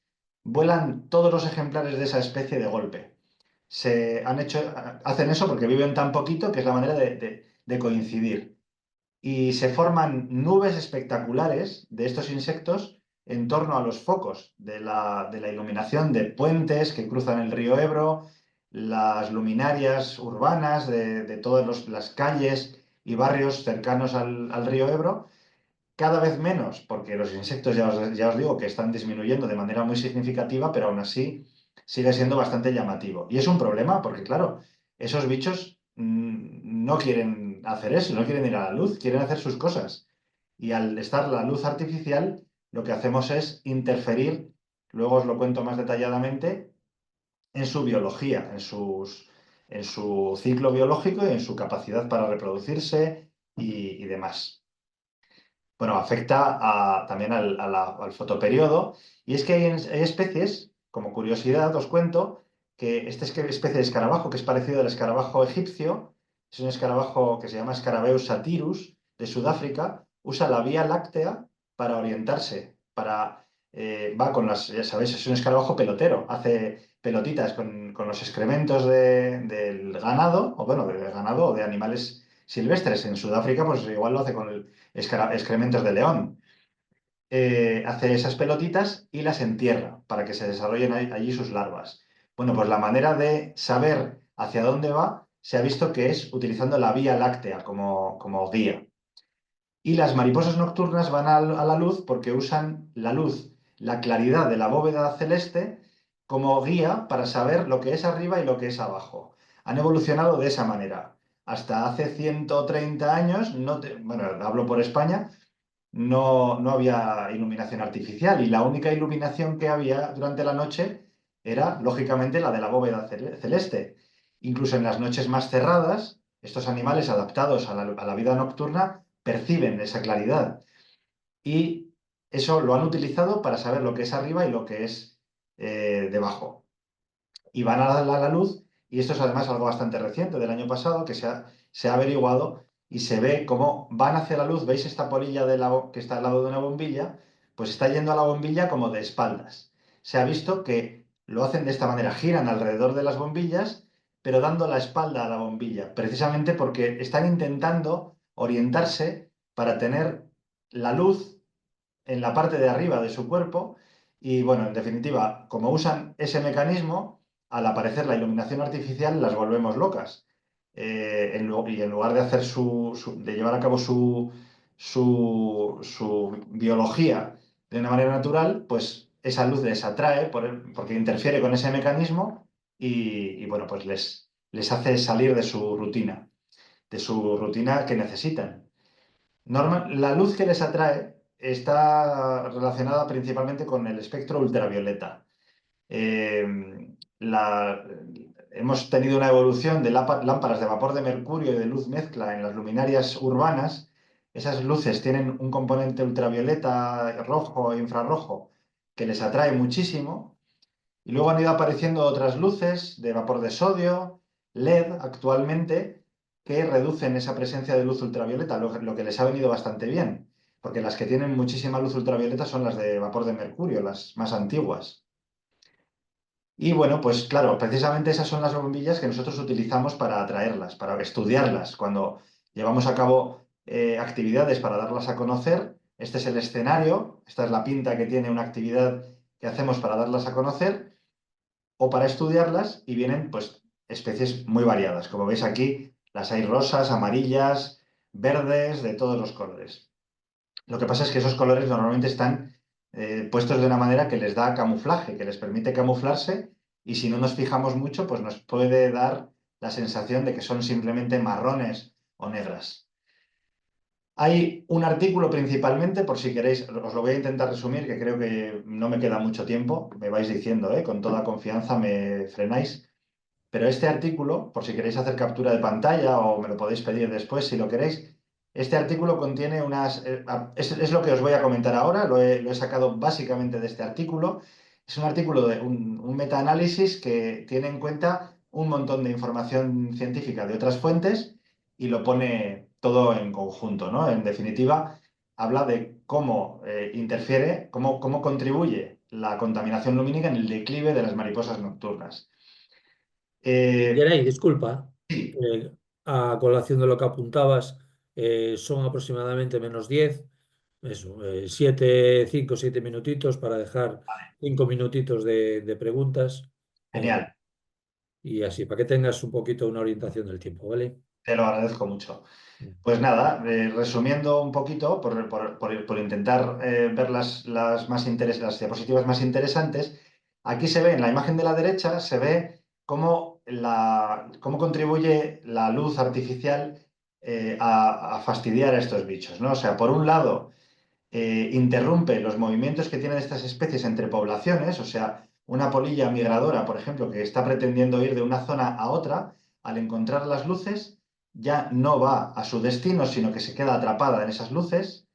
vuelan todos los ejemplares de esa especie de golpe. Hacen eso porque viven tan poquito que es la manera de coincidir. Y se forman nubes espectaculares de estos insectos en torno a los focos de la iluminación de puentes que cruzan el río Ebro, las luminarias urbanas de todas las calles y barrios cercanos al río Ebro. Cada vez menos, porque los insectos ya os digo que están disminuyendo de manera muy significativa, pero aún así sigue siendo bastante llamativo. Y es un problema porque, claro, esos bichos no quieren hacer eso, no quieren ir a la luz, quieren hacer sus cosas. Y al estar la luz artificial, lo que hacemos es interferir, luego os lo cuento más detalladamente, en su biología, en su ciclo biológico y en su capacidad para reproducirse y demás. Bueno, afecta también al fotoperiodo. Y es que hay especies, como curiosidad, os cuento, que esta especie de escarabajo, que es parecido al escarabajo egipcio, es un escarabajo que se llama Scarabeus satirus, de Sudáfrica, usa la Vía Láctea para orientarse, va con ya sabéis, es un escarabajo pelotero, hace pelotitas con los excrementos del ganado, o bueno, del ganado o de animales silvestres. En Sudáfrica, pues igual lo hace con excrementos de león. Hace esas pelotitas y las entierra para que se desarrollen allí sus larvas. Bueno, pues la manera de saber hacia dónde va se ha visto que es utilizando la Vía Láctea como guía. Y las mariposas nocturnas van a la luz porque usan la luz, la claridad de la bóveda celeste como guía para saber lo que es arriba y lo que es abajo. Han evolucionado de esa manera. Hasta hace 130 años, bueno, hablo por España, no había iluminación artificial, y la única iluminación que había durante la noche era, lógicamente, la de la bóveda celeste. Incluso en las noches más cerradas, estos animales adaptados a la vida nocturna perciben esa claridad, y eso lo han utilizado para saber lo que es arriba y lo que es debajo. Y van a la luz, y esto es además algo bastante reciente, del año pasado, que se ha averiguado y se ve cómo van hacia la luz. ¿Veis esta polilla que está al lado de una bombilla? Pues está yendo a la bombilla como de espaldas. Se ha visto que lo hacen de esta manera, giran alrededor de las bombillas, pero dando la espalda a la bombilla, precisamente porque están intentando orientarse para tener la luz en la parte de arriba de su cuerpo. Y bueno, en definitiva, como usan ese mecanismo, al aparecer la iluminación artificial las volvemos locas. Y en lugar de hacer de llevar a cabo su biología de una manera natural, pues esa luz les atrae porque interfiere con ese mecanismo, y bueno, pues les hace salir de su rutina que necesitan. La luz que les atrae está relacionada principalmente con el espectro ultravioleta. Eh, la- Hemos tenido una evolución de lámparas de vapor de mercurio y de luz mezcla en las luminarias urbanas. Esas luces tienen un componente ultravioleta, rojo e infrarrojo, que les atrae muchísimo. Y luego han ido apareciendo otras luces de vapor de sodio, LED actualmente, que reducen esa presencia de luz ultravioleta, lo que les ha venido bastante bien, porque las que tienen muchísima luz ultravioleta son las de vapor de mercurio, las más antiguas. Y bueno, pues claro, precisamente esas son las bombillas que nosotros utilizamos para atraerlas, para estudiarlas. Cuando llevamos a cabo actividades para darlas a conocer, este es el escenario, esta es la pinta que tiene una actividad que hacemos para darlas a conocer o para estudiarlas, y vienen pues especies muy variadas. Como veis aquí, Las hay rosas, amarillas, verdes, de todos los colores. Lo que pasa es que esos colores normalmente están puestos de una manera que les da camuflaje, que les permite camuflarse y si no nos fijamos mucho, pues nos puede dar la sensación de que son simplemente marrones o negras. Hay un artículo principalmente, por si queréis, os lo voy a intentar resumir, que creo que no me queda mucho tiempo, me vais diciendo, con toda confianza me frenáis. Pero este artículo, por si queréis hacer captura de pantalla o me lo podéis pedir después si lo queréis, este artículo contiene unas... es lo que os voy a comentar ahora, lo he sacado básicamente de este artículo. Es un artículo de un metaanálisis que tiene en cuenta un montón de información científica de otras fuentes y lo pone todo en conjunto, ¿no? En definitiva, habla de cómo interfiere, cómo contribuye la contaminación lumínica en el declive de las mariposas nocturnas. Eh, Geray, disculpa, Sí, a colación de lo que apuntabas, son aproximadamente -10, eso, 5 o 7 minutitos para dejar 5 minutitos de preguntas, eh, genial, y así, para que tengas un poquito una orientación del tiempo, ¿vale? te lo agradezco mucho. Pues nada, resumiendo un poquito, por intentar ver las las diapositivas más interesantes, aquí se ve en la imagen de la derecha, se ve cómo contribuye la luz artificial a fastidiar a estos bichos, ¿no? O sea, por un lado, interrumpe los movimientos que tienen estas especies entre poblaciones, o sea, una polilla migradora, por ejemplo, que está pretendiendo ir de una zona a otra, al encontrar las luces, ya no va a su destino, sino que se queda atrapada en esas luces.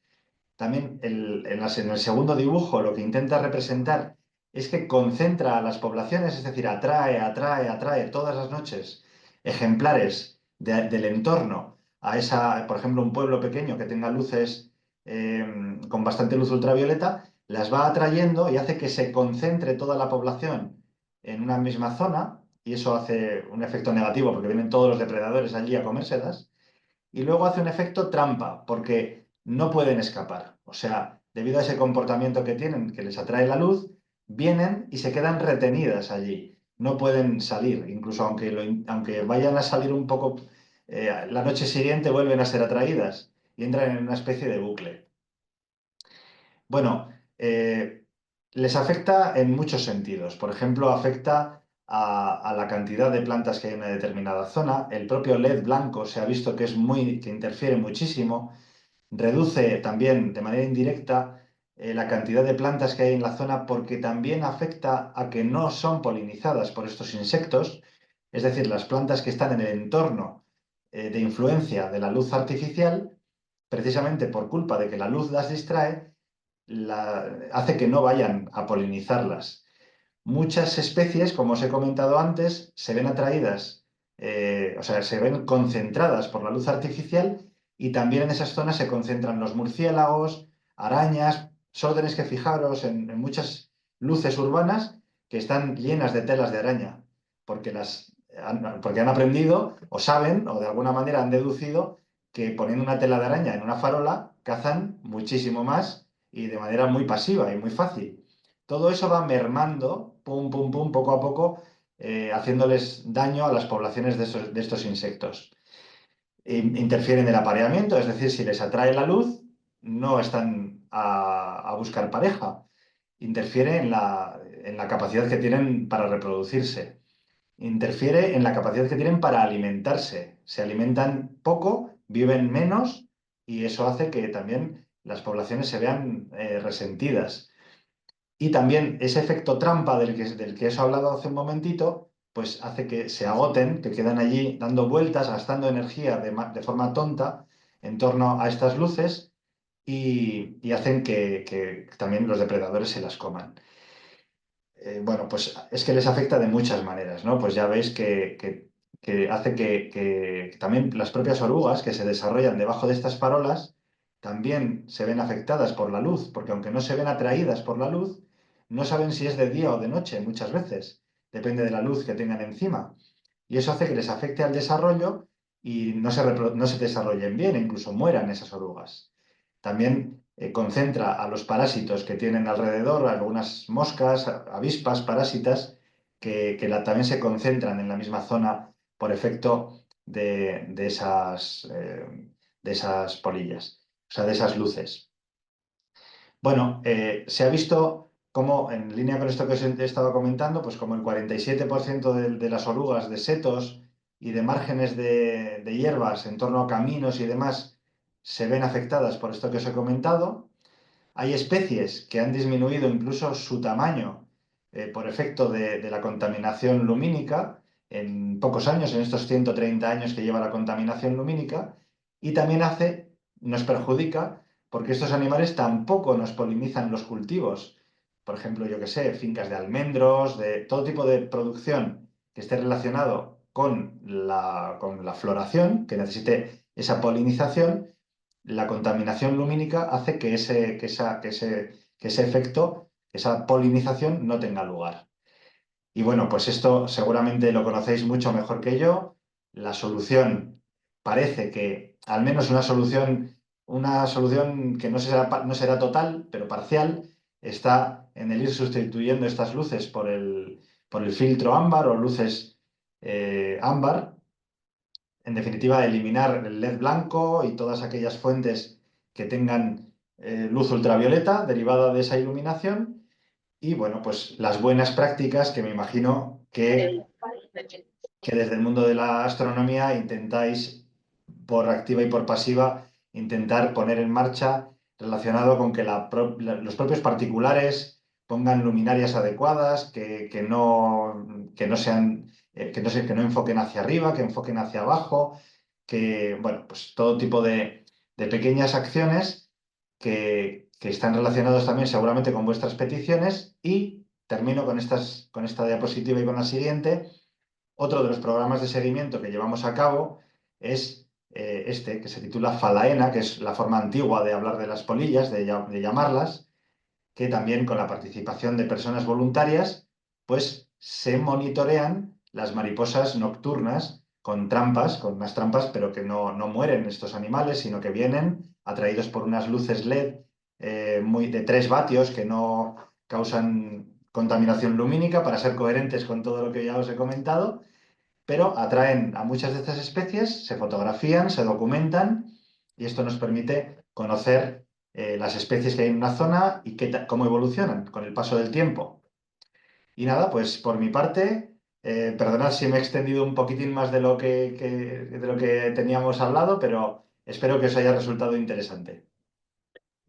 También en el segundo dibujo lo que intenta representar es que concentra a las poblaciones, es decir, atrae todas las noches ejemplares del entorno a esa, por ejemplo, un pueblo pequeño que tenga luces con bastante luz ultravioleta, las va atrayendo y hace que se concentre toda la población en una misma zona y eso hace un efecto negativo porque vienen todos los depredadores allí a comérselas y luego hace un efecto trampa, porque no pueden escapar. O sea, debido a ese comportamiento que tienen, que les atrae la luz, vienen y se quedan retenidas allí. No pueden salir, incluso aunque vayan a salir un poco, la noche siguiente vuelven a ser atraídas y entran en una especie de bucle. Bueno, les afecta en muchos sentidos. Por ejemplo, afecta a la cantidad de plantas que hay en una determinada zona. El propio LED blanco se ha visto que que interfiere muchísimo. Reduce también de manera indirecta la cantidad de plantas que hay en la zona porque también afecta a que no son polinizadas por estos insectos. Es decir, las plantas que están en el entorno de influencia de la luz artificial, precisamente por culpa de que la luz las distrae, hace que no vayan a polinizarlas. Muchas especies, como os he comentado antes, se ven atraídas, o sea, se ven concentradas por la luz artificial y también en esas zonas se concentran los murciélagos, arañas. Solo tenéis que fijaros en muchas luces urbanas que están llenas de telas de araña, porque, porque han aprendido o saben o de alguna manera han deducido que poniendo una tela de araña en una farola cazan muchísimo más y de manera muy pasiva y muy fácil. Todo eso va mermando, pum, pum, pum, poco a poco, haciéndoles daño a las poblaciones de estos insectos. Interfieren en el apareamiento, es decir, si les atrae la luz, no están a buscar pareja. Interfiere en la capacidad que tienen para reproducirse. Interfiere en la capacidad que tienen para alimentarse. Se alimentan poco, viven menos y eso hace que también las poblaciones se vean resentidas. Y también ese efecto trampa del que os he hablado hace un momentito, pues hace que se agoten, que quedan allí dando vueltas, gastando energía de forma tonta en torno a estas luces y hacen que también los depredadores se las coman. Bueno, pues es que les afecta de muchas maneras, ¿no? Pues ya veis que hace que también las propias orugas que se desarrollan debajo de estas farolas también se ven afectadas por la luz, porque aunque no se ven atraídas por la luz, no saben si es de día o de noche muchas veces, depende de la luz que tengan encima. Y eso hace que les afecte al desarrollo y no se desarrollen bien, incluso mueran esas orugas. También concentra a los parásitos que tienen alrededor, algunas moscas, avispas, parásitas, que también se concentran en la misma zona por efecto de esas polillas, o sea, de esas luces. Bueno, se ha visto como, en línea con esto que os he estado comentando, pues como el 47% de las orugas de setos y de márgenes de hierbas en torno a caminos y demás se ven afectadas por esto que os he comentado. Hay especies que han disminuido incluso su tamaño por efecto de la contaminación lumínica en pocos años, en estos 130 años que lleva la contaminación lumínica, y también nos perjudica porque estos animales tampoco nos polinizan los cultivos. Por ejemplo, yo que sé, fincas de almendros, de todo tipo de producción que esté relacionado con la floración, que necesite esa polinización. La contaminación lumínica hace que ese efecto, esa polinización no tenga lugar. Y bueno, pues esto seguramente lo conocéis mucho mejor que yo. La solución parece que, al menos una solución que no será total, pero parcial, está en el ir sustituyendo estas luces por el filtro ámbar o luces ámbar. En definitiva, eliminar el LED blanco y todas aquellas fuentes que tengan luz ultravioleta derivada de esa iluminación. Y bueno, pues las buenas prácticas que me imagino que desde el mundo de la astronomía intentáis, por activa y por pasiva, intentar poner en marcha relacionado con que los propios particulares pongan luminarias adecuadas, que no sean, que no enfoquen hacia arriba, que enfoquen hacia abajo, que, bueno, pues todo tipo de pequeñas acciones que están relacionados también seguramente con vuestras peticiones. Y termino con esta diapositiva y con la siguiente. Otro de los programas de seguimiento que llevamos a cabo es este, que se titula Falaena, que es la forma antigua de hablar de las polillas, de llamarlas, que también con la participación de personas voluntarias, pues se monitorean las mariposas nocturnas con unas trampas, pero que no mueren estos animales, sino que vienen atraídos por unas luces LED de 3 vatios que no causan contaminación lumínica para ser coherentes con todo lo que ya os he comentado, pero atraen a muchas de estas especies, se fotografían, se documentan y esto nos permite conocer las especies que hay en una zona y cómo evolucionan con el paso del tiempo. Y nada, pues por mi parte, perdonad si me he extendido un poquitín más de lo que teníamos hablado, pero espero que os haya resultado interesante.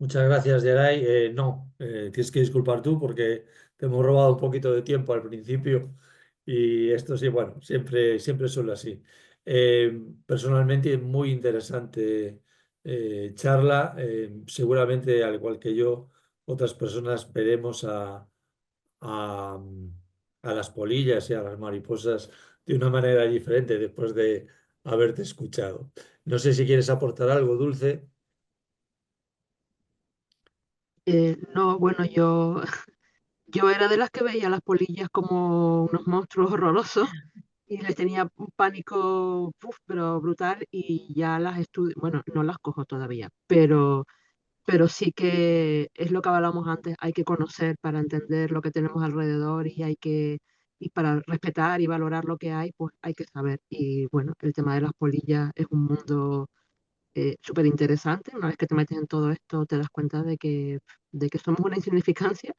Muchas gracias, Geray. No, tienes que disculpar tú porque te hemos robado un poquito de tiempo al principio y esto sí, bueno, siempre suele así. Personalmente, muy interesante charla. Seguramente, al igual que yo, otras personas veremos a, a las polillas y a las mariposas de una manera diferente después de haberte escuchado. No sé si quieres aportar algo, Dulce. No, bueno, yo era de las que veía las polillas como unos monstruos horrorosos y les tenía un pánico, pero brutal, y ya las estudio, bueno, no las cojo todavía, pero sí que es lo que hablábamos antes, hay que conocer para entender lo que tenemos alrededor y para respetar y valorar lo que hay, pues hay que saber. Y bueno, el tema de las polillas es un mundo súper interesante. Una vez que te metes en todo esto, te das cuenta de que somos una insignificancia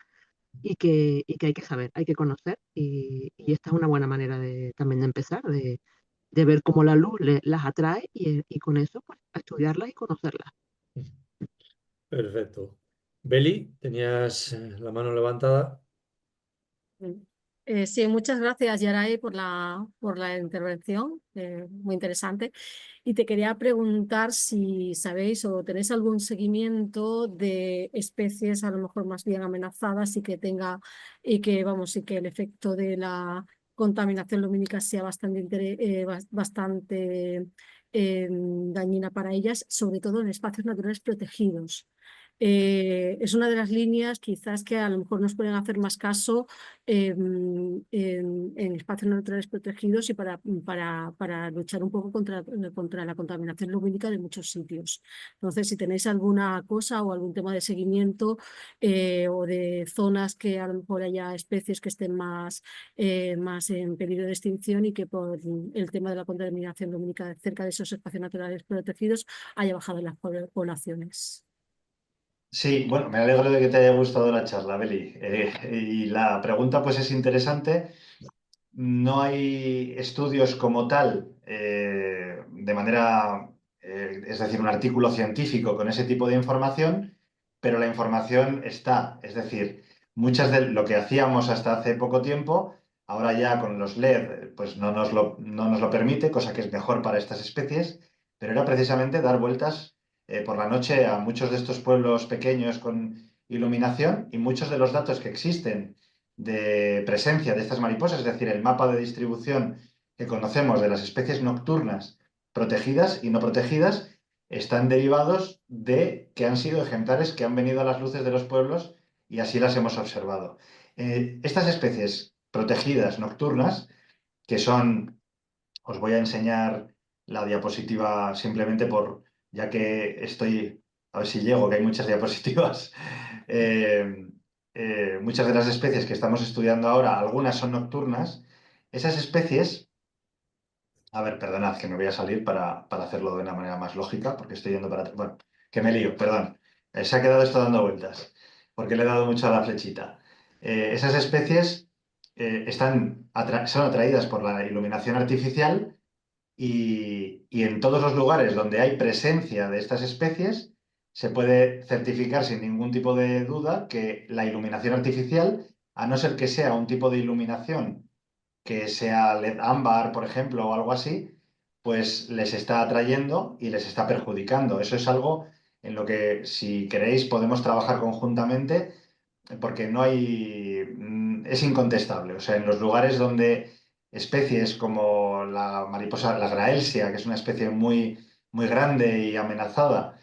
y que hay que saber, hay que conocer. Y esta es una buena manera también de empezar, de ver cómo la luz las atrae y con eso, pues, a estudiarlas y conocerlas. Perfecto. Beli, tenías la mano levantada. Mm. Sí, muchas gracias, Yaray, por la intervención, muy interesante. Y te quería preguntar si sabéis o tenéis algún seguimiento de especies a lo mejor más bien amenazadas y que vamos, y que el efecto de la contaminación lumínica sea bastante dañina para ellas, sobre todo en espacios naturales protegidos. es una de las líneas quizás que a lo mejor nos pueden hacer más caso en espacios naturales protegidos y para luchar un poco contra la contaminación lumínica de muchos sitios. Entonces, si tenéis alguna cosa o algún tema de seguimiento o de zonas que a lo mejor haya especies que estén más en peligro de extinción y que por el tema de la contaminación lumínica cerca de esos espacios naturales protegidos haya bajado en las poblaciones. Sí, bueno, me alegro de que te haya gustado la charla, Beli. Y la pregunta pues es interesante. No hay estudios como tal, de manera, es decir, un artículo científico con ese tipo de información, pero la información está. Es decir, muchas de lo que hacíamos hasta hace poco tiempo, ahora ya con los LED, pues no nos lo permite, cosa que es mejor para estas especies, pero era precisamente dar vueltas por la noche a muchos de estos pueblos pequeños con iluminación y muchos de los datos que existen de presencia de estas mariposas, es decir, el mapa de distribución que conocemos de las especies nocturnas protegidas y no protegidas, están derivados de que han sido ejemplares que han venido a las luces de los pueblos y así las hemos observado. Estas especies protegidas nocturnas, que son, os voy a enseñar la diapositiva simplemente ya que estoy, a ver si llego, que hay muchas diapositivas. Eh, Muchas de las especies que estamos estudiando ahora, algunas son nocturnas. Esas especies, a ver, perdonad que me voy a salir para hacerlo de una manera más lógica, porque estoy yendo para... Bueno, que me lío, perdón. Se ha quedado esto dando vueltas, porque le he dado mucho a la flechita. Esas especies son atraídas por la iluminación artificial y en todos los lugares donde hay presencia de estas especies, se puede certificar sin ningún tipo de duda que la iluminación artificial, a no ser que sea un tipo de iluminación que sea LED ámbar, por ejemplo, o algo así, pues les está atrayendo y les está perjudicando. Eso es algo en lo que, si queréis, podemos trabajar conjuntamente porque no hay, es incontestable. O sea, en los lugares donde especies como la mariposa, la graelsia, que es una especie muy grande y amenazada,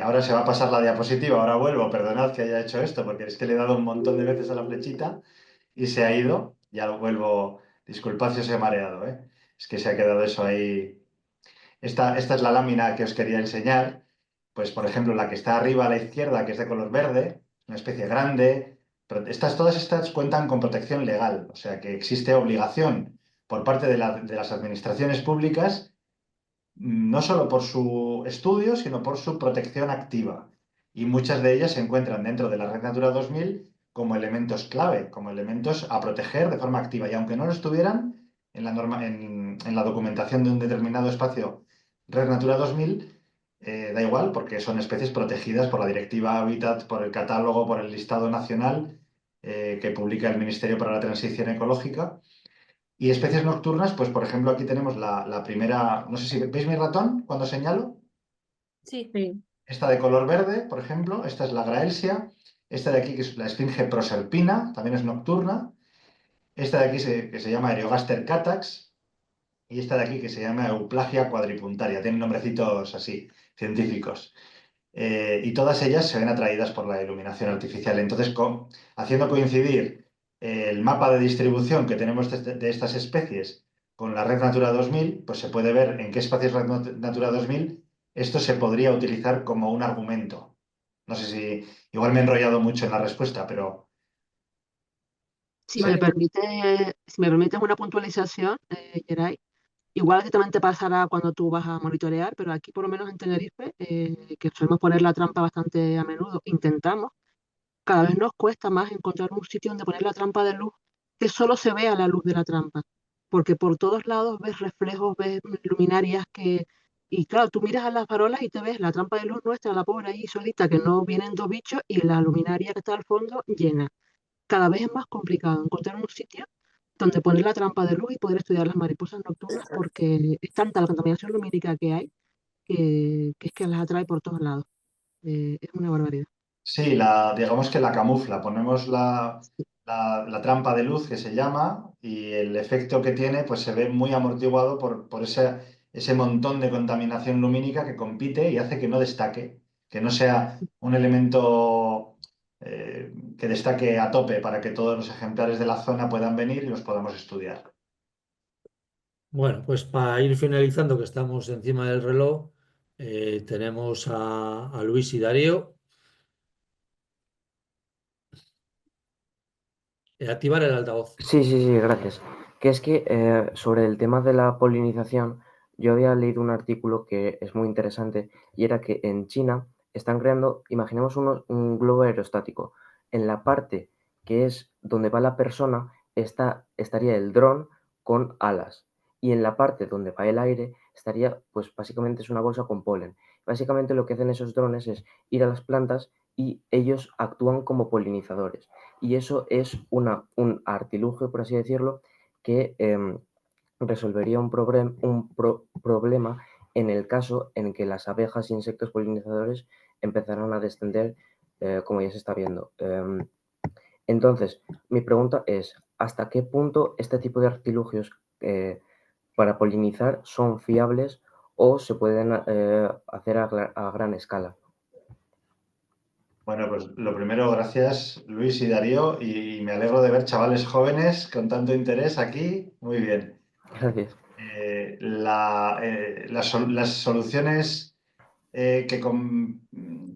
ahora se va a pasar la diapositiva, ahora vuelvo, perdonad que haya hecho esto, porque es que le he dado un montón de veces a la flechita y se ha ido, ya lo vuelvo, disculpad si os he mareado, ¿eh? Es que se ha quedado eso ahí. Esta es la lámina que os quería enseñar. Pues, por ejemplo, la que está arriba a la izquierda, que es de color verde, una especie grande. Pero todas estas cuentan con protección legal, o sea que existe obligación por parte de las administraciones públicas, no solo por su estudio, sino por su protección activa. Y muchas de ellas se encuentran dentro de la Red Natura 2000 como elementos clave, como elementos a proteger de forma activa. Y aunque no lo estuvieran en la documentación de un determinado espacio Red Natura 2000, da igual, porque son especies protegidas por la Directiva Hábitat, por el catálogo, por el listado nacional que publica el Ministerio para la Transición Ecológica. Y especies nocturnas, pues por ejemplo aquí tenemos la primera, no sé si veis mi ratón cuando señalo, Sí. esta de color verde, por ejemplo, esta es la graelsia, esta de aquí que es la esfinge proserpina, también es nocturna, esta de aquí que se llama Eriogaster catax y esta de aquí que se llama Euplagia quadripuntaria, tienen nombrecitos así, científicos. Y todas ellas se ven atraídas por la iluminación artificial. Entonces, haciendo coincidir el mapa de distribución que tenemos de estas especies con la Red Natura 2000, pues se puede ver en qué espacios Red Natura 2000 esto se podría utilizar como un argumento. No sé si igual me he enrollado mucho en la respuesta, pero Si sí. me permite, si me permites una puntualización, Geray, igual que también te pasará cuando tú vas a monitorear, pero aquí por lo menos en Tenerife, que solemos poner la trampa bastante a menudo, intentamos, cada vez nos cuesta más encontrar un sitio donde poner la trampa de luz que solo se vea la luz de la trampa, porque por todos lados ves reflejos, ves luminarias que... Y claro, tú miras a las farolas y te ves la trampa de luz nuestra, la pobre ahí solita, que no vienen dos bichos, y la luminaria que está al fondo llena. Cada vez es más complicado encontrar un sitio donde poner la trampa de luz y poder estudiar las mariposas nocturnas porque es tanta la contaminación lumínica que hay que es que las atrae por todos lados. Es una barbaridad. Sí, digamos que la camufla. Ponemos la trampa de luz que se llama y el efecto que tiene pues se ve muy amortiguado por ese montón de contaminación lumínica que compite y hace que no destaque. que no sea un elemento que destaque a tope para que todos los ejemplares de la zona puedan venir y los podamos estudiar. Bueno, pues para ir finalizando, que estamos encima del reloj, tenemos a Luis y Darío. Activar el altavoz. Sí, sí, sí, gracias. Que es que sobre el tema de la polinización, yo había leído un artículo que es muy interesante y era que en China están creando, imaginemos un globo aerostático. En la parte que es donde va la persona estaría el dron con alas y en la parte donde va el aire estaría, pues básicamente es una bolsa con polen. Básicamente lo que hacen esos drones es ir a las plantas y ellos actúan como polinizadores y eso es un artilugio, por así decirlo, que resolvería un problema en el caso en que las abejas e insectos polinizadores empezaran a descender, como ya se está viendo. Entonces, mi pregunta es, ¿hasta qué punto este tipo de artilugios para polinizar son fiables o se pueden hacer a gran escala? Bueno, pues lo primero, gracias Luis y Darío, y me alegro de ver chavales jóvenes con tanto interés aquí. Muy bien. Gracias. Las soluciones que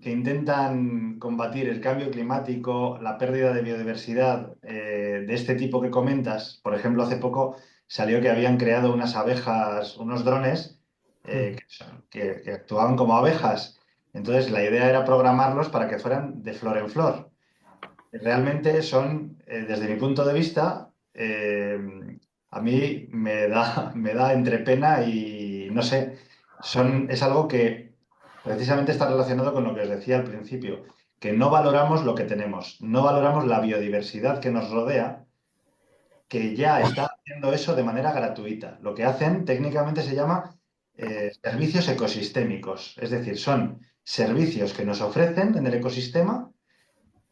intentan combatir el cambio climático, la pérdida de biodiversidad de este tipo que comentas, por ejemplo, hace poco salió que habían creado unas abejas, unos drones que actuaban como abejas. Entonces, la idea era programarlos para que fueran de flor en flor. Realmente son, desde mi punto de vista, a mí me da entre pena y no sé, es algo que precisamente está relacionado con lo que os decía al principio, que no valoramos lo que tenemos, no valoramos la biodiversidad que nos rodea, que ya está haciendo eso de manera gratuita. Lo que hacen técnicamente se llama servicios ecosistémicos, es decir, son servicios que nos ofrecen en el ecosistema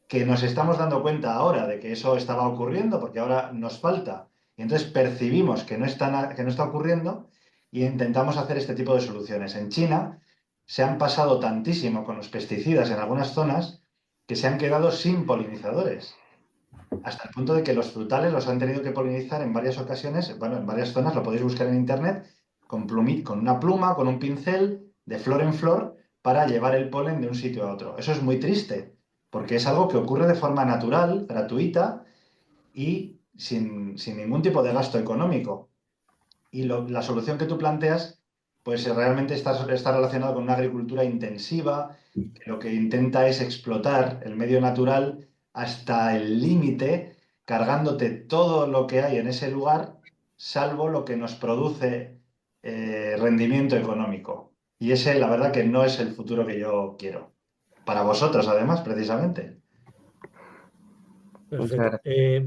que nos estamos dando cuenta ahora de que eso estaba ocurriendo, porque ahora nos falta, y entonces percibimos que no está ocurriendo y intentamos hacer este tipo de soluciones. En China se han pasado tantísimo con los pesticidas en algunas zonas que se han quedado sin polinizadores, hasta el punto de que los frutales los han tenido que polinizar en varias ocasiones, bueno, en varias zonas, lo podéis buscar en internet, con una pluma, con un pincel, de flor en flor, para llevar el polen de un sitio a otro. Eso es muy triste, porque es algo que ocurre de forma natural, gratuita y sin ningún tipo de gasto económico. Y la solución que tú planteas, pues realmente está relacionada con una agricultura intensiva, que lo que intenta es explotar el medio natural hasta el límite, cargándote todo lo que hay en ese lugar, salvo lo que nos produce rendimiento económico. Y ese, la verdad, que no es el futuro que yo quiero. Para vosotros, además, precisamente. Muchas Perfecto. gracias.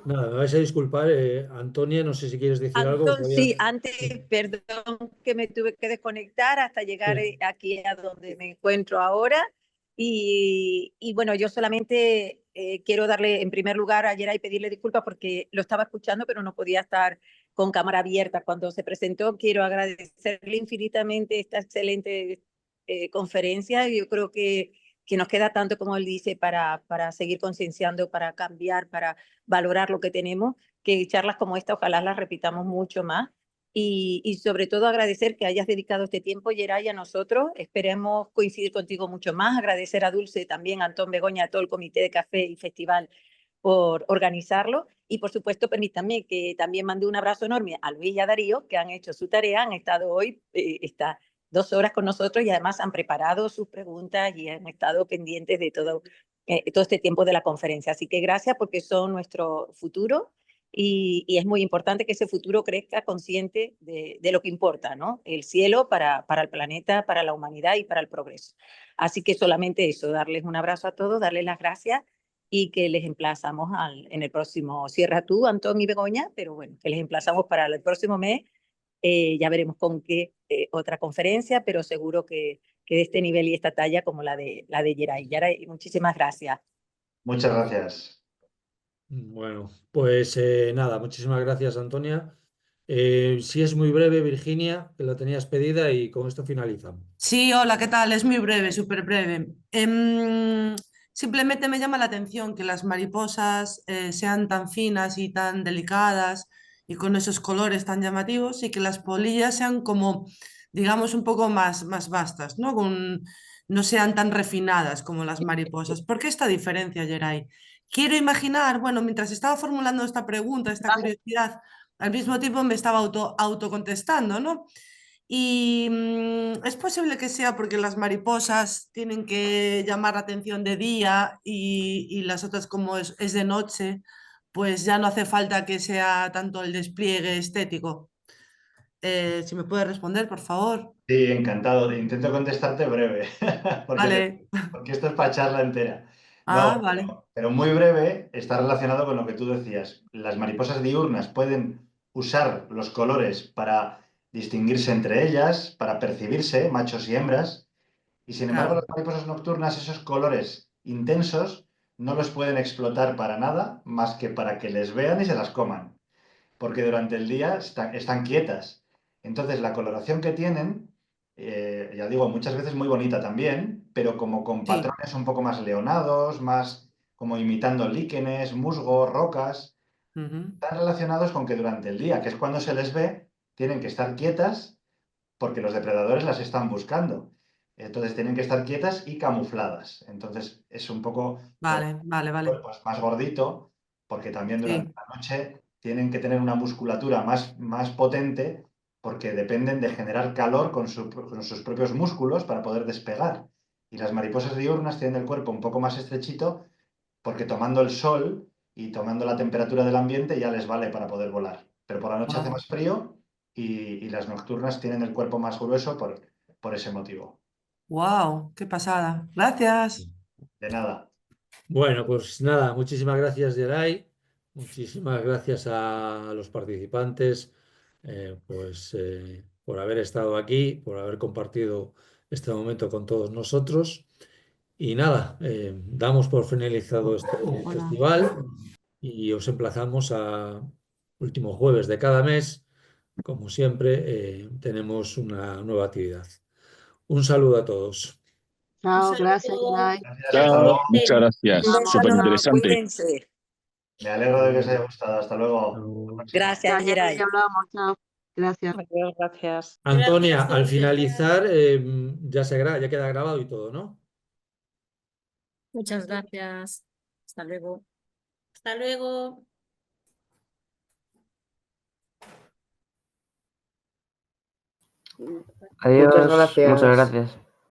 Nada, me vais a disculpar. Antonia, no sé si quieres decir algo. Antón, sí, antes, perdón que me tuve que desconectar hasta llegar Sí. aquí a donde me encuentro ahora. Y bueno, yo solamente quiero darle en primer lugar a Geray y pedirle disculpas porque lo estaba escuchando, pero no podía estar con cámara abierta cuando se presentó. Quiero agradecerle infinitamente esta excelente conferencia. Yo creo que nos queda tanto, como él dice, para seguir concienciando, para cambiar, para valorar lo que tenemos, que charlas como esta ojalá las repitamos mucho más. Y sobre todo agradecer que hayas dedicado este tiempo, Geray, a nosotros. Esperemos coincidir contigo mucho más. Agradecer a Dulce también, a Antón Begoña, a todo el comité de café y festival por organizarlo. Y por supuesto, permítanme que también mande un abrazo enorme a Luis y a Darío, que han hecho su tarea, han estado hoy, 2 horas con nosotros y además han preparado sus preguntas y han estado pendientes de todo este tiempo de la conferencia. Así que gracias porque son nuestro futuro y es muy importante que ese futuro crezca consciente de lo que importa, ¿no? El cielo para el planeta, para la humanidad y para el progreso. Así que solamente eso, darles un abrazo a todos, darles las gracias y que les emplazamos en el próximo, cierra tú, Antón y Begoña, pero bueno, que les emplazamos para el próximo mes. Ya veremos con qué otra conferencia, pero seguro que de este nivel y esta talla como la de Geray. Geray, muchísimas gracias. Muchas gracias. Bueno, pues nada, muchísimas gracias, Antonia. Si es muy breve, Virginia, que la tenías pedida y con esto finalizamos. Sí, hola, ¿qué tal? Es muy breve, súper breve. Simplemente me llama la atención que las mariposas sean tan finas y tan delicadas y con esos colores tan llamativos y que las polillas sean como, digamos, un poco más vastas, ¿no? No sean tan refinadas como las mariposas. ¿Por qué esta diferencia, Geray? Quiero imaginar, bueno, mientras estaba formulando esta pregunta, esta curiosidad, al mismo tiempo me estaba autocontestando, ¿no? Y es posible que sea porque las mariposas tienen que llamar la atención de día y las otras como es de noche, pues ya no hace falta que sea tanto el despliegue estético. Si me puede responder, por favor. Sí, encantado. Intento contestarte breve, Vale. porque esto es para charla entera. No, Vale. pero muy breve está relacionado con lo que tú decías. Las mariposas diurnas pueden usar los colores para distinguirse entre ellas, para percibirse, machos y hembras, y sin embargo las Claro. mariposas nocturnas, esos colores intensos, no los pueden explotar para nada más que para que les vean y se las coman, porque durante el día están quietas. Entonces, la coloración que tienen, ya digo, muchas veces muy bonita también, pero como con Sí. patrones un poco más leonados, más como imitando líquenes, musgos, rocas, Ujú. están relacionados con que durante el día, que es cuando se les ve, tienen que estar quietas porque los depredadores las están buscando. Entonces tienen que estar quietas y camufladas. Entonces es un poco, por Vale, vale, vale. cuerpo es más gordito, porque también durante Sí. la noche tienen que tener una musculatura más potente, porque dependen de generar calor con sus propios músculos para poder despegar. Y las mariposas diurnas tienen el cuerpo un poco más estrechito, porque tomando el sol y tomando la temperatura del ambiente ya les vale para poder volar. Pero por la noche hace Wow. más frío y las nocturnas tienen el cuerpo más grueso por ese motivo. Wow, qué pasada. Gracias. De nada. Bueno, pues nada, muchísimas gracias, Geray. Muchísimas gracias a los participantes, por haber estado aquí, por haber compartido este momento con todos nosotros. Y nada, damos por finalizado este Hola. festival y os emplazamos a último jueves de cada mes. Como siempre, tenemos una nueva actividad. Un saludo a todos. Un Chao, gracias, saludo. Geray. Gracias, hasta Chao, luego. muchas Un gracias. Vamos, Súper beso enorme, chao. interesante. cuídense. Me alegro de que os haya gustado. Hasta luego. Hasta la Chao. próxima. Gracias, Mañana Geray. ya hablamos, chao. Gracias. Adiós, gracias. Antonia, Gracias, al Dulce. finalizar, ya queda grabado y todo, ¿no? Muchas gracias. Hasta luego. Hasta luego. Adiós, muchas gracias. gracias.